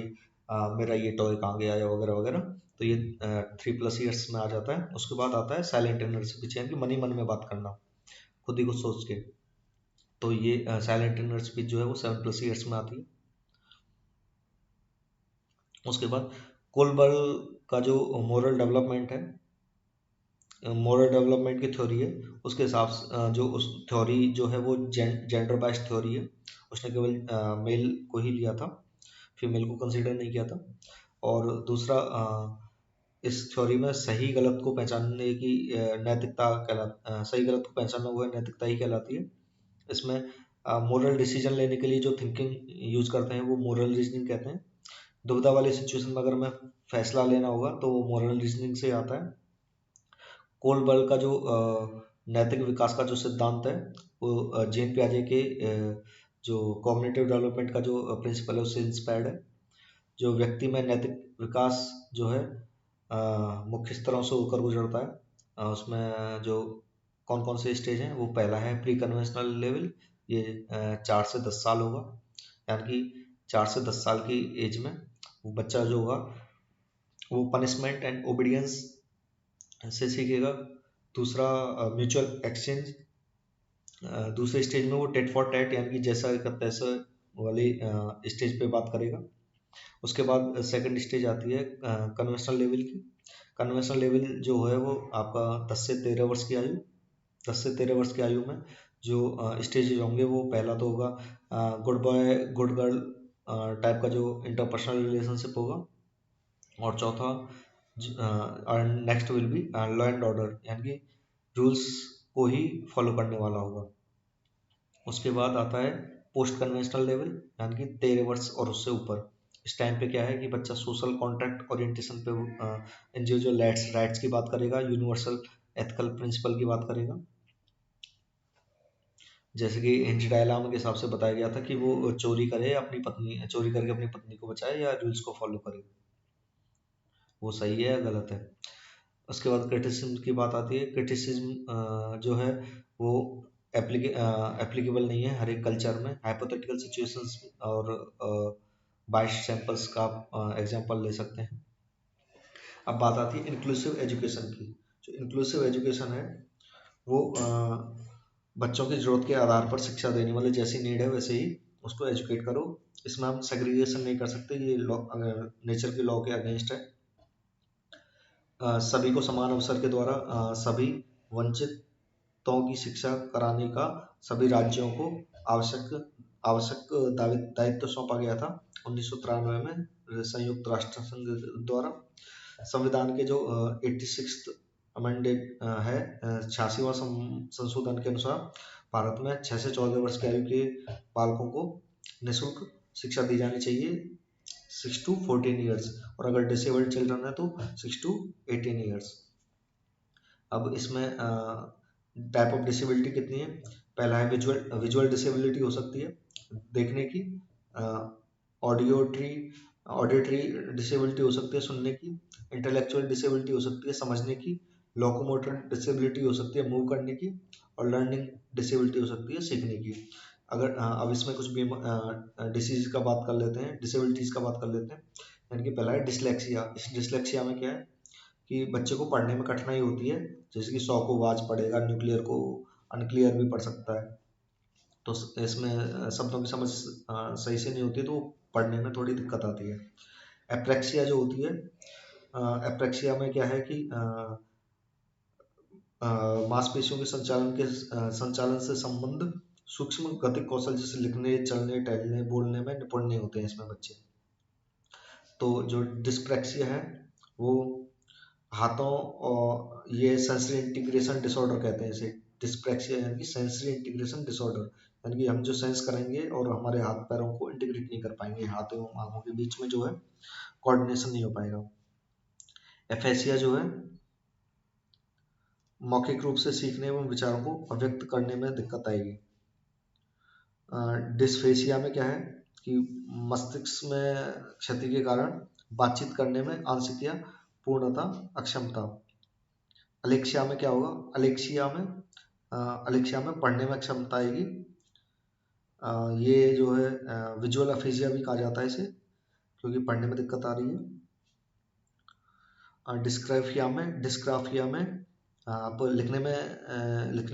मेरा ये टॉय कहाँ गया या वगैरह वगैरह। तो ये 3+ ईयर्स में आ जाता है। उसके बाद आता है साइलेंट इनर स्पीच, यानी कि मन ही मन में बात करना, खुद ही कुछ सोच के। तो ये साइलेंट इनर स्पीच जो है वो 7+ ईयर्स में आती है। उसके बाद कोलबर्ग का जो मोरल डेवलपमेंट है, मोरल डेवलपमेंट की थ्योरी है, उसके हिसाब से जो उस थ्योरी जो है वो जेंडर बेस्ड थ्योरी है। उसने केवल मेल को ही लिया था, फीमेल को कंसीडर नहीं किया था। और दूसरा इस थ्योरी में सही गलत को पहचानने की नैतिकता सही गलत को पहचानना हुआ नैतिकता ही कहलाती है। इसमें मोरल डिसीजन लेने के लिए जो थिंकिंग यूज करते हैं वो मोरल रीजनिंग कहते हैं। दुविधा वाली सिचुएशन में अगर हमें फैसला लेना होगा तो वो मोरल रीजनिंग से आता है। कोलबर्ग का जो नैतिक विकास का जो सिद्धांत है वो जेन पियाजे के जो कॉग्निटिव डेवलपमेंट का जो प्रिंसिपल है उससे इंस्पायर्ड है। जो व्यक्ति में नैतिक विकास जो है मुख्य स्तरों से होकर गुजरता है। उसमें जो कौन कौन से स्टेज हैं, वो पहला है प्री कन्वेंशनल लेवल। ये 4 से 10 साल होगा, यानी कि 4 से 10 साल की एज में वो बच्चा जो होगा वो पनिशमेंट एंड ओबीडियंस से सीखेगा। दूसरा म्यूचुअल एक्सचेंज। दूसरे स्टेज में वो टेट फॉर टैट यानी कि जैसा का तैसा वाली स्टेज पे बात करेगा। उसके बाद सेकंड स्टेज आती है कन्वेंशनल लेवल की। कन्वेंशनल लेवल जो है वो आपका 10 से 13 वर्ष की आयु, 10 से 13 वर्ष की आयु में जो स्टेजेज होंगे वो पहला तो होगा good boy good girl type का जो इंटरपर्सनल रिलेशनशिप होगा। और चौथा next will be law and order, यानी कि रूल्स को ही फॉलो करने वाला होगा। उसके बाद आता है पोस्ट कन्वेंशनल लेवल, यानी कि 13 वर्ष और उससे ऊपर। इस टाइम पे क्या है कि बच्चा सोशल कॉन्ट्रैक्ट ओरिएंटेशन पे इंडिविजुअल राइट्स की बात करेगा, यूनिवर्सल एथिकल प्रिंसिपल की बात करेगा। जैसे कि हिंज डायलामा के हिसाब से बताया गया था कि वो चोरी करे, अपनी पत्नी चोरी करके अपनी पत्नी को बचाए या रूल्स को फॉलो करे, वो सही है या गलत है। उसके बाद क्रिटिसिज्म की बात आती है। क्रिटिसिज्म जो है वो एप्लीकेबल नहीं है हर एक कल्चर में। हाइपोथेटिकल सिचुएशंस और बाइस सैंपल्स का एग्जांपल ले सकते हैं। अब बात आती है इंक्लूसिव एजुकेशन की। जो इंक्लूसिव एजुकेशन है वो बच्चों की ज़रूरत के आधार पर शिक्षा देने वाले, जैसी नीड है वैसे ही उसको एजुकेट करो। इसमें हम सेग्रीगेशन नहीं कर सकते, ये लॉ नेचर के लॉ के अगेंस्ट है। सभी को समान अवसर के द्वारा सभी वंचितों की शिक्षा कराने का सभी राज्यों को आवश्यक आवश्यक दायित्व सौंपा गया था 1993 में संयुक्त राष्ट्र संघ द्वारा। संविधान के जो 86th अमेंडेड है 86वां संशोधन के अनुसार भारत में 6 से 14 वर्ष की आयु के बालकों को निःशुल्क शिक्षा दी जानी चाहिए 6 to 14 ईयर्स, और अगर डिसेबल्ड चिल्ड्रन है तो 6 to 18 ईयर्स। अब इसमें टाइप ऑफ डिसेबिलिटी कितनी है। पहला है विजुअल डिसेबिलिटी हो सकती है देखने की। ऑडियोट्री ऑडिटरी डिसेबिलिटी हो सकती है सुनने की। इंटेलेक्चुअल डिसेबिलिटी हो सकती है समझने की। लोकोमोटर डिसेबिलिटी हो सकती है मूव करने की। और लर्निंग डिसेबिलिटी हो सकती है सीखने की। अगर अब इसमें कुछ भी डिसीज का बात कर लेते हैं, डिसेबिलिटीज का बात कर लेते हैं। यानी कि पहला है डिसलेक्सिया। इस डिसलेक्सिया में क्या है कि बच्चे को पढ़ने में कठिनाई होती है, जैसे कि 100 को वाच पढ़ेगा, न्यूक्लियर को अनक्लियर भी पढ़ सकता है। तो इसमें शब्दों की समझ सही से नहीं होती, तो पढ़ने में थोड़ी दिक्कत आती है। एप्रेक्सिया जो होती है, एप्रेक्सिया में क्या है कि मांसपेशियों के संचालन से संबंध सूक्ष्म गतिक कौशल जैसे लिखने, चलने, टहलने, बोलने में निपुण नहीं होते हैं इसमें बच्चे। तो जो डिस्प्रैक्सिया है वो हाथों और ये सेंसरी इंटीग्रेशन डिसऑर्डर कहते हैं इसे। डिस्प्रैक्सिया यानी कि सेंसरी इंटीग्रेशन डिसऑर्डर, यानी कि हम जो सेंस करेंगे और हमारे हाथ पैरों को इंटीग्रेट नहीं कर पाएंगे, हाथों आंखों के बीच में जो है कोऑर्डिनेशन नहीं हो पाएगा। एफेसिया जो है मौखिक रूप से सीखने एवं विचारों को अभिव्यक्त करने में दिक्कत आएगी। डिस्फेसिया में क्या है कि मस्तिष्क में क्षति के कारण बातचीत करने में आंशिक या पूर्णतः अक्षमता। अलेक्सिया में क्या होगा, अलेक्सिया में पढ़ने में अक्षमता आएगी। ये जो है विजुअल अफेजिया भी कहा जाता है इसे, क्योंकि पढ़ने में दिक्कत आ रही है। डिस्ग्राफिया में आप लिखने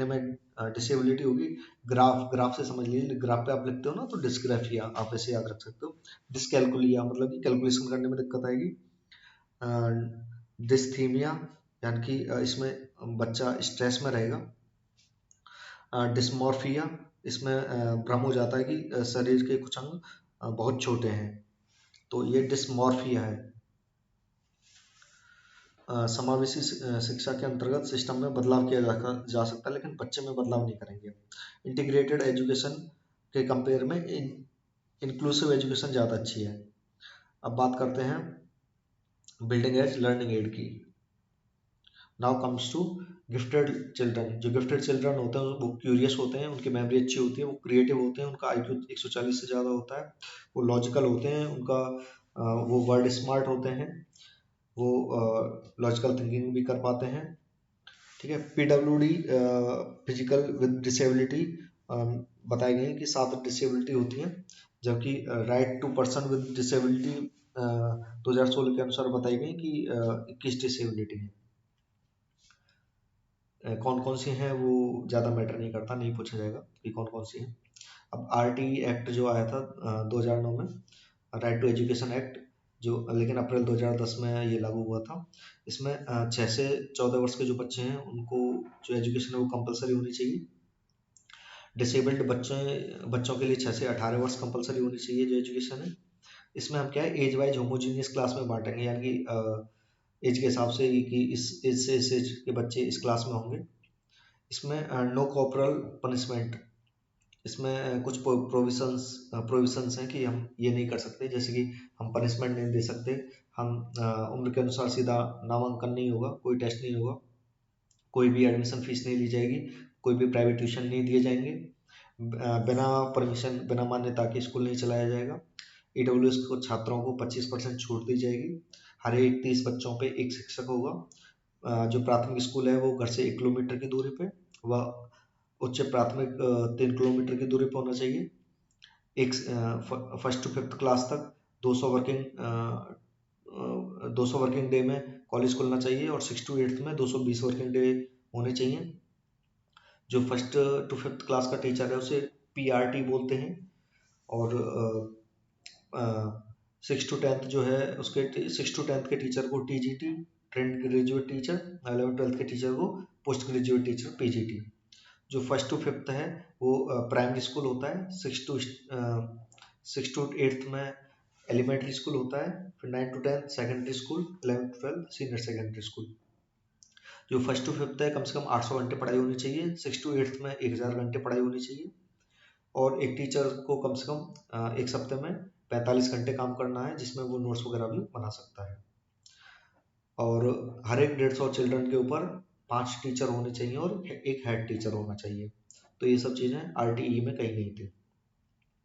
में डिसेबिलिटी होगी। ग्राफ से समझ लीजिए, ग्राफ पे आप लिखते हो ना, तो डिस्ग्राफिया आप ऐसे याद रख सकते हो। डिसकैलकुलिया मतलब कि कैलकुलेशन करने में दिक्कत आएगी। डिस्थीमिया यानी कि इसमें बच्चा स्ट्रेस में रहेगा। डिस्मॉर्फिया इसमें भ्रम हो जाता है कि शरीर के कुछ अंग बहुत छोटे हैं, तो ये डिस्मॉर्फिया है। समावेशी शिक्षा के अंतर्गत सिस्टम में बदलाव किया जा सकता है, लेकिन बच्चे में बदलाव नहीं करेंगे। इंटीग्रेटेड एजुकेशन के कंपेयर में इंक्लूसिव एजुकेशन ज़्यादा अच्छी है। अब बात करते हैं बिल्डिंग एज लर्निंग एड की। Now comes to gifted children. जो गिफ्टेड चिल्ड्रन होते हैं वो क्यूरियस होते हैं, उनकी मेमोरी अच्छी होती है, वो क्रिएटिव होते हैं, उनका IQ 140 से ज़्यादा होता है, वो लॉजिकल होते हैं, वो वर्ड स्मार्ट होते हैं, वो लॉजिकल थिंकिंग भी कर पाते हैं। ठीक है। PWD फिजिकल विद डिसेबिलिटी बताए गए हैं कि 7 डिसेबिलिटी होती हैं, जबकि right to person with disability 2016 के अनुसार बताई गई कि 21 डिसेबिलिटी है। कौन कौन सी हैं वो ज़्यादा मैटर नहीं करता, नहीं पूछा जाएगा कि कौन कौन सी है। अब RTE एक्ट जो आया था 2009 में, राइट टू एजुकेशन एक्ट, जो लेकिन अप्रैल 2010 में ये लागू हुआ था। इसमें 6 से 14 वर्ष के जो बच्चे हैं उनको जो एजुकेशन है वो कंपलसरी होनी चाहिए। डिसेबल्ड बच्चों के लिए 6 से 18 वर्ष कंपलसरी होनी चाहिए जो एजुकेशन है। इसमें हम क्या है एज वाइज होमोजीनियस क्लास में बांटेंगे, यानी कि एज के हिसाब से कि इस एज से इस एज के बच्चे इस क्लास में होंगे। इसमें नो कॉर्पोरल पनिशमेंट, इसमें कुछ प्रोविजंस हैं कि हम ये नहीं कर सकते, जैसे कि हम पनिशमेंट नहीं दे सकते, हम उम्र के अनुसार सीधा नामांकन नहीं होगा, कोई टेस्ट नहीं होगा, कोई भी एडमिशन फीस नहीं ली जाएगी, कोई भी प्राइवेट ट्यूशन नहीं दिए जाएंगे, बिना परमिशन, बिना मान्यता के स्कूल नहीं चलाया जाएगा। ईडब्ल्यूएस को छात्रों को 25% छूट दी जाएगी। हर एक 30 बच्चों पे एक शिक्षक होगा। जो प्राथमिक स्कूल है वो घर से 1 किलोमीटर की दूरी पे, व उच्च प्राथमिक 3 किलोमीटर की दूरी पे होना चाहिए। एक फर्स्ट टू फिफ्थ क्लास तक 200 वर्किंग डे में कॉलेज खुलना चाहिए, और 6 टू 8 में 220 वर्किंग डे होने चाहिए। जो फर्स्ट टू फिफ्थ क्लास का टीचर है उसे पीआरटी बोलते हैं, और 6 टू 10 जो है उसके 6 टू 10 के टीचर को टीजीटी, ट्रेंड ग्रेजुएट टीचर, 11 12 के टीचर को पोस्ट ग्रेजुएट टीचर पीजीटी। जो फर्स्ट टू फिफ्थ है वो प्राइमरी स्कूल होता है। 6 टू 8 में एलिमेंट्री स्कूल होता है। फिर 9 to 10 secondary school, 11 to 12 senior secondary school. जो फर्स्ट टू फिफ्थ है कम से कम 800 घंटे पढ़ाई होनी चाहिए। 6 टू 8 में 1000 घंटे पढ़ाई होनी चाहिए, और एक टीचर को कम से कम एक सप्ते में 45 घंटे काम करना है, जिसमें वो नोट्स वगैरह भी बना सकता है। और हर एक 150 चिल्ड्रन के ऊपर 5 टीचर होने चाहिए और एक हेड टीचर होना चाहिए। तो ये सब चीज़ें आरटीई में कही गई थी।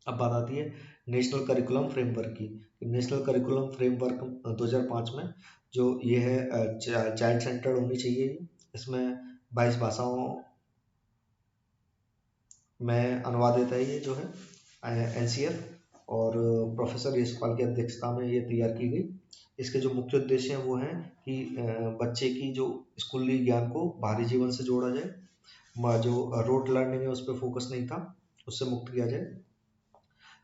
अब बात आती है नेशनल करिकुलम फ्रेमवर्क की। नेशनल करिकुलम फ्रेमवर्क 2005 में जो ये है चाइल्ड सेंटर्ड होनी चाहिए। इसमें 22 भाषाओं में अनुवादित है ये जो है एनसीएफ, और प्रोफेसर यशपाल की अध्यक्षता में ये तैयार की गई। इसके जो मुख्य उद्देश्य हैं वो हैं कि बच्चे की जो स्कूली ज्ञान को बाहरी जीवन से जोड़ा जाए, जो रोट लर्निंग है उस पर फोकस नहीं था उससे मुक्त किया जाए।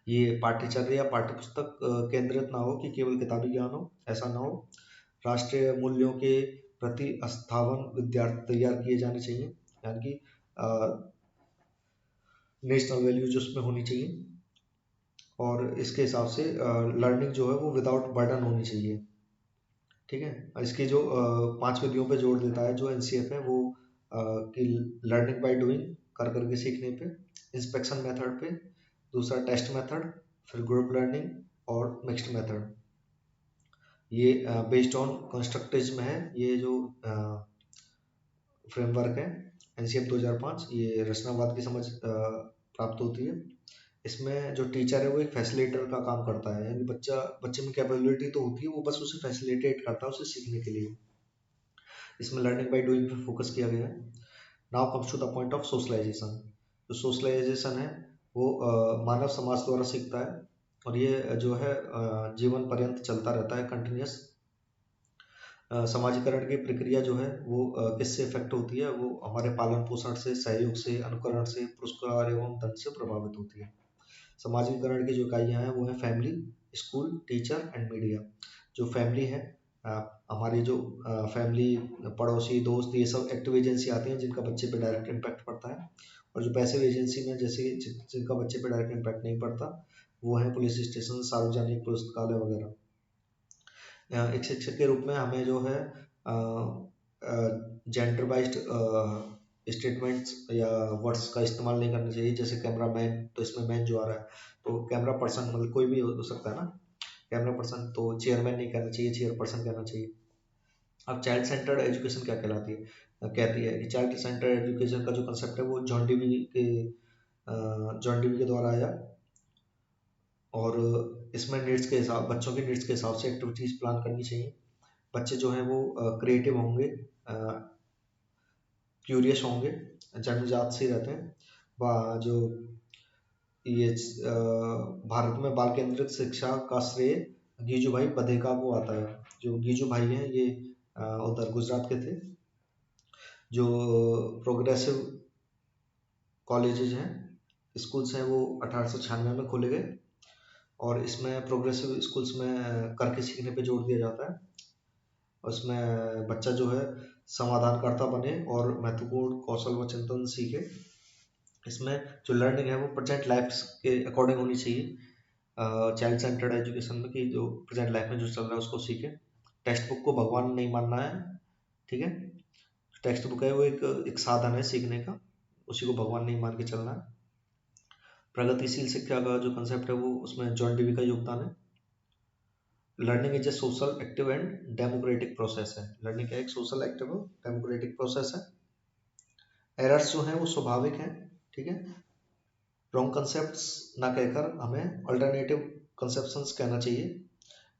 ये पाठ्यचर्या या पाठ्यपुस्तक केंद्रित ना हो कि केवल किताबी ज्ञान हो, ऐसा ना हो। राष्ट्रीय मूल्यों के प्रति आस्थावान विद्यार्थी तैयार किए जाने चाहिए, यानी कि नेशनल वैल्यूज उसमें होनी चाहिए, और इसके हिसाब से लर्निंग जो है वो विदाउट बर्डन होनी चाहिए। ठीक है, इसकी जो 5 विधियों पे जोर देता है जो एनसीएफ है वो कि लर्निंग बाय डूइंग, कर करके सीखने पे, इंस्पेक्शन मेथड पे, दूसरा टेस्ट मेथड, फिर ग्रुप लर्निंग और मिक्स्ड मेथड। ये बेस्ड ऑन कंस्ट्रक्टिज्म है। ये जो फ्रेमवर्क है एनसीएफ 2005, ये रचनावाद की समझ प्राप्त होती है। इसमें जो टीचर है वो एक फैसिलिटेटर का काम करता है, यानी बच्चे में कैपेबिलिटी तो होती है, वो बस उसे फैसिलिटेट करता है उसे सीखने के लिए। इसमें लर्निंग बाय डूइंग पे फोकस किया गया है। Now comes to the point of socialisation. जो सोशलाइजेशन है वो मानव समाज द्वारा सीखता है, और ये जो है जीवन पर्यंत चलता रहता है, कंटिन्यूस। समाजीकरण की प्रक्रिया जो है वो किससे इफेक्ट होती है, वो हमारे पालन पोषण से, सहयोग से, अनुकरण से, पुरस्कार एवं धन से प्रभावित होती है। समाजीकरण की जो इकाइयाँ हैं वो है family, school, teacher and media. जो फैमिली है, हमारी जो फैमिली, पड़ोसी, दोस्त, ये सब एक्टिव एजेंसी आती हैं जिनका बच्चे पे डायरेक्ट इम्पैक्ट पड़ता है। और जो पैसिव एजेंसी में जैसे जिनका बच्चे पे डायरेक्ट इम्पैक्ट नहीं पड़ता वो है पुलिस स्टेशन, सार्वजनिक पुस्तकालय वगैरह। एक शिक्षक के रूप में हमें जो है जेंडर वाइज्ड स्टेटमेंट्स या वर्ड्स का इस्तेमाल नहीं करना चाहिए। जैसे कैमरा मैन, तो इसमें मैन जो आ रहा है तो कैमरा पर्सन मतलब कोई भी हो सकता है ना कैमरा पर्सन, तो चेयरमैन नहीं कहना चाहिए, चेयरपर्सन कहना चाहिए। अब चाइल्ड सेंटर्ड एजुकेशन क्या कहलाती है, कहती है कि चाइल्ड सेंटर्ड एजुकेशन का जो कंसेप्ट है वो जॉन डीवी के द्वारा आया, और इसमें नीड्स के हिसाब, बच्चों के नीड्स के हिसाब से एक्टिविटीज़ प्लान करनी चाहिए। बच्चे जो हैं वो क्रिएटिव होंगे, क्यूरियस होंगे, जन्मजात से रहते हैं। जो ये भारत में बाल केंद्रित शिक्षा का श्रेय गीजू भाई बधेका को आता है। जो गीजू भाई हैं ये उधर गुजरात के थे। जो प्रोग्रेसिव कॉलेजेज हैं, स्कूल्स हैं, वो 1896 में खोले गए, और इसमें प्रोग्रेसिव स्कूल्स में करके सीखने पे जोर दिया जाता है। उसमें बच्चा जो है समाधानकर्ता बने और महत्वपूर्ण कौशल व चिंतन सीखे। इसमें जो लर्निंग है वो प्रेजेंट लाइफ के अकॉर्डिंग होनी चाहिए। चाइल्ड सेंटर्ड एजुकेशन में कि जो प्रेजेंट लाइफ में जो चल रहा है उसको सीखे। टेक्स्ट बुक को भगवान नहीं मानना है, ठीक है। टेक्स्ट बुक है वो एक साधन है सीखने का, उसी को भगवान नहीं मान के चलना है। प्रगतिशील शिक्षा का जो कंसेप्ट है वो उसमें जॉन डीवी का योगदान है। Learning is a social active and democratic process है। लर्निंग का एक सोशल एक्टिव डेमोक्रेटिक प्रोसेस है। एरर्स जो हैं वो स्वाभाविक हैं, ठीक है। रॉन्ग कंसेप्ट्स ना कहकर हमें अल्टरनेटिव कंसेप्शंस कहना चाहिए।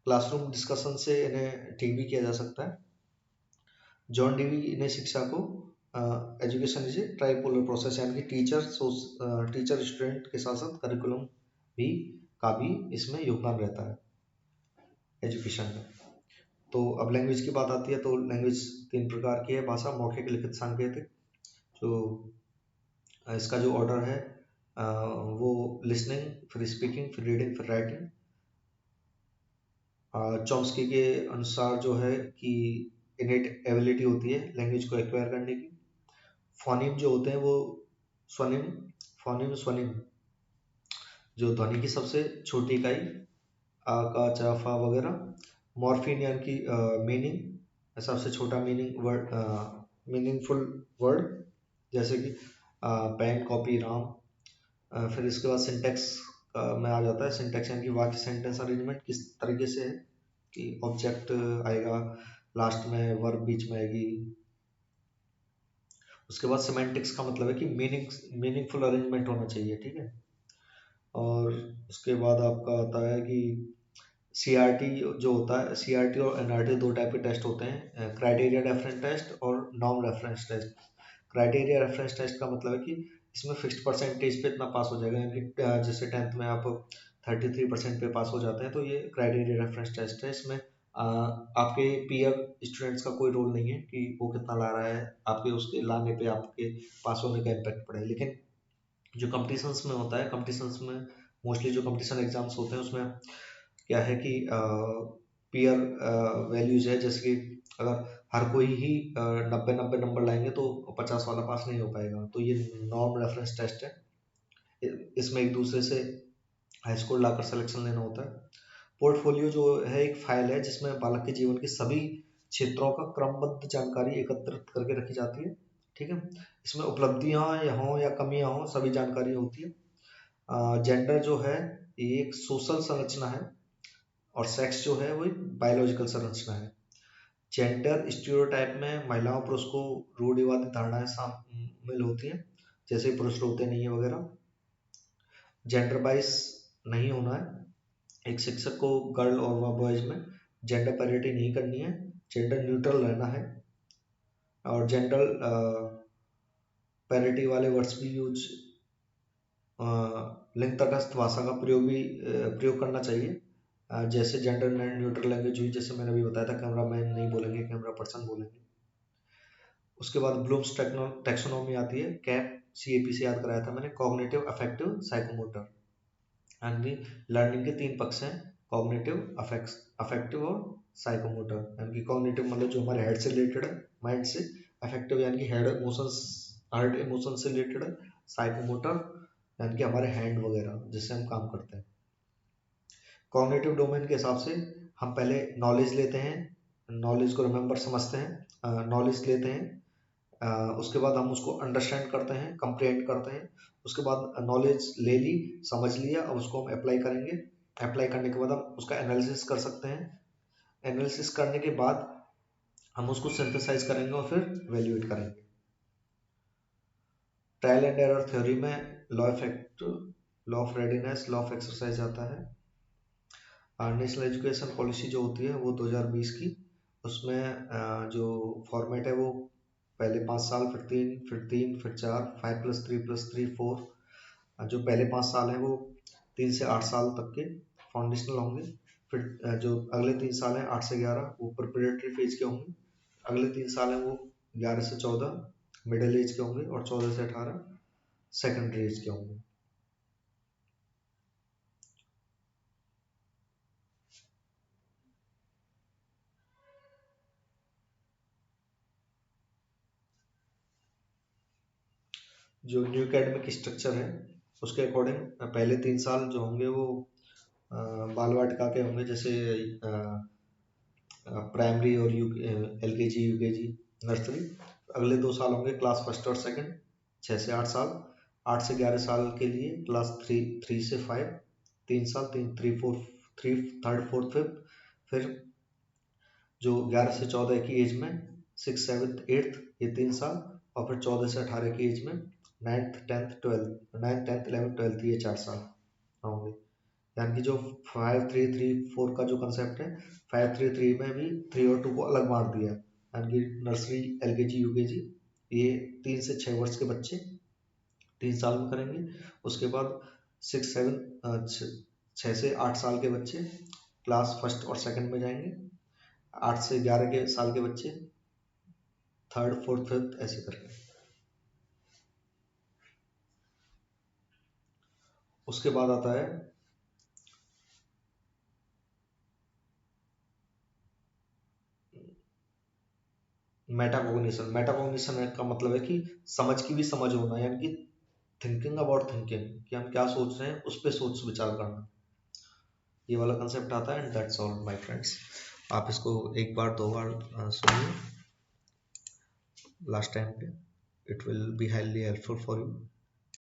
क्लासरूम डिस्कशन से इन्हें ठीक भी किया जा सकता है। जॉन डीवी ने शिक्षा को education is a tripolar process, यानी कि टीचर स्टूडेंट के साथ साथ करिकुलम भी का भी इसमें योगदान रहता है एजुकेशन में। तो अब लैंग्वेज की बात आती है, तो लैंग्वेज 3 प्रकार की है: भाषा, मौखिक, लिखित, सांकेतिक। जो इसका जो ऑर्डर है वो लिसनिंग, फिर स्पीकिंग, फिर रीडिंग, फिर राइटिंग। चॉम्स्की के अनुसार जो है कि इनेट एबिलिटी होती है लैंग्वेज को एक्वायर करने की। फोनीम जो होते हैं वो स्वनिम, स्वनिम जो ध्वनि की सबसे छोटी इकाई, आ, का, चा, फा वगैरह। मॉर्फिन यानी कि मीनिंग, सबसे छोटा मीनिंगफुल वर्ड, जैसे कि पेन, कॉपी, राम। फिर इसके बाद सिंटेक्स में आ जाता है। सिंटेक्स यानी कि वाक्य, सेंटेंस अरेंजमेंट किस तरीके से है कि ऑब्जेक्ट आएगा लास्ट में, वर्ब बीच में आएगी। उसके बाद सिमेंटिक्स का मतलब है कि मीनिंगफुल अरेंजमेंट होना चाहिए, ठीक है। और उसके बाद आपका आता है कि सीआरटी जो होता है, सीआरटी और एनआरटी 2 टाइप के टेस्ट होते हैं: क्राइटेरिया रेफरेंस टेस्ट और norm reference test. Criteria reference test का मतलब है कि इसमें फिक्स्ड परसेंटेज पे इतना पास हो जाएगा, यानी कि जैसे 10th में आप 33% पे पास हो जाते हैं, तो ये क्राइटेरिया रेफरेंस टेस्ट है। इसमें आपके पीयर स्टूडेंट्स का कोई रोल नहीं है कि वो कितना ला रहा है, आपके उसके लाने पे आपके पास होने का इम्पैक्ट पड़े। लेकिन जो कंपटीशंस में होता है, कंपटीशंस में मोस्टली जो कंपटीशन एग्जाम्स होते हैं उसमें क्या है कि पीयर वैल्यूज है, जैसे कि अगर हर कोई ही 90 नंबर लाएंगे तो 50 वाला पास नहीं हो पाएगा। तो ये नॉर्म रेफरेंस टेस्ट है। इसमें एक दूसरे से हाई स्कोर लाकर सिलेक्शन लेना होता है। पोर्टफोलियो जो है एक फाइल है जिसमें बालक के जीवन के सभी क्षेत्रों का क्रमबद्ध जानकारी एकत्रित करके रखी जाती है, ठीक है। इसमें उपलब्धियां हों या कमियां हों, सभी जानकारी होती है। जेंडर जो है ये एक सोशल संरचना है और सेक्स जो है वो एक बायोलॉजिकल संरचना है। जेंडर स्टीरियोटाइप में महिलाओं पुरुष को रूढ़िवादी धारणाएं शामिल होती हैं, जैसे पुरुष रोते नहीं है वगैरह। जेंडर बाइस नहीं होना है। एक शिक्षक को गर्ल और बॉयज में जेंडर पैरिटी नहीं करनी है, जेंडर न्यूट्रल रहना है। और जेंडर पैरिटी वाले वर्ड्स भी यूज, लिंग तटस्थ भाषा का प्रयोग करना चाहिए। जैसे जेंडर न्यूट्रल लैंग्वेज हुई, जैसे मैंने अभी बताया था, कैमरा मैन नहीं बोलेंगे, कैमरा पर्सन बोलेंगे। उसके बाद ब्लूम्स टैक्सोनॉमी आती है, कैप, सीएपी से याद कराया था मैंने, कॉग्निटिव, अफेक्टिव, साइकोमोटर। यानी लर्निंग के 3 पक्ष हैं: कॉग्निटिव, अफेक्टिव और साइकोमोटर। यानी कि कॉग्निटिव मतलब जो हमारे हेड से रिलेटेड है, माइंड से। अफेक्टिव यानी कि हार्ट इमोशन से रिलेटेड है। साइकोमोटर यानी कि हमारे हैंड वगैरह जिससे हम काम करते हैं। कॉग्निटिव डोमेन के हिसाब से हम पहले नॉलेज लेते हैं, नॉलेज को रिमेंबर समझते हैं, नॉलेज लेते हैं। उसके बाद हम उसको अंडरस्टैंड करते हैं, कंप्रिहेंड करते हैं। उसके बाद नॉलेज ले ली, समझ लिया, अब उसको हम अप्लाई करेंगे। अप्लाई करने के बाद हम उसका एनालिसिस कर सकते हैं। एनालिसिस करने के बाद हम उसको सिंथेसाइज करेंगे और फिर वैल्यूएट करेंगे। ट्रायल एंड एरर थ्योरी में law of readiness, law of exercise आता है। नेशनल एजुकेशन पॉलिसी जो होती है वो 2020 की, उसमें जो फॉर्मेट है वो पहले 5 साल, फिर 4, 5+3+3 4। जो पहले 5 साल हैं वो 3 से 8 साल तक के फाउंडेशनल होंगे। फिर जो अगले 3 साल हैं 8 से 11 वो प्रिपरेटरी फेज के होंगे। अगले 3 साल हैं वो 11 से 14 मिडिल एज के होंगे और 14 से 18 सेकेंडरी एज के होंगे। जो न्यू एकेडमिक स्ट्रक्चर है उसके अकॉर्डिंग पहले 3 साल जो होंगे वो बाल वाटिका के होंगे, जैसे प्राइमरी और एलकेजी, यूकेजी, नर्सरी। अगले 2 साल होंगे क्लास फर्स्ट और सेकंड, 6 से 8 साल। 8 से 11 साल के लिए क्लास 3 से 5, 3 साल, 3 4 5। फिर जो 11 से 14 की एज में 6 7 8 ये 3 साल। और फिर 14 से 18 की एज में ninth tenth twelfth, ninth tenth eleventh twelfth, ये 4 साल होंगे। यानी कि जो 5-3-3-4 का जो कंसेप्ट है, 5-3-3 में भी 3 और 2 को अलग बांट दिया है। यानी कि नर्सरी, एलकेजी, यूकेजी, ये 3 से 6 वर्ष के बच्चे 3 साल में करेंगे। उसके बाद 6 से 8 साल के बच्चे क्लास फर्स्ट और सेकंड में जाएंगे। 8 से 11 के साल के बच्चे थर्ड, फोर्थ, फिफ्थ, ऐसे करेंगे। उसके बाद आता है मेटाकॉग्निशन। मेटाकॉग्निशन का मतलब है कि समझ की भी समझ होना, यानी कि थिंकिंग अबाउट थिंकिंग, कि हम क्या सोच रहे हैं उस पर सोच विचार करना, ये वाला कंसेप्ट आता है। And that's all my friends. आप इसको एक बार 2 बार सुनिए लास्ट टाइम पे, it will be highly helpful for you.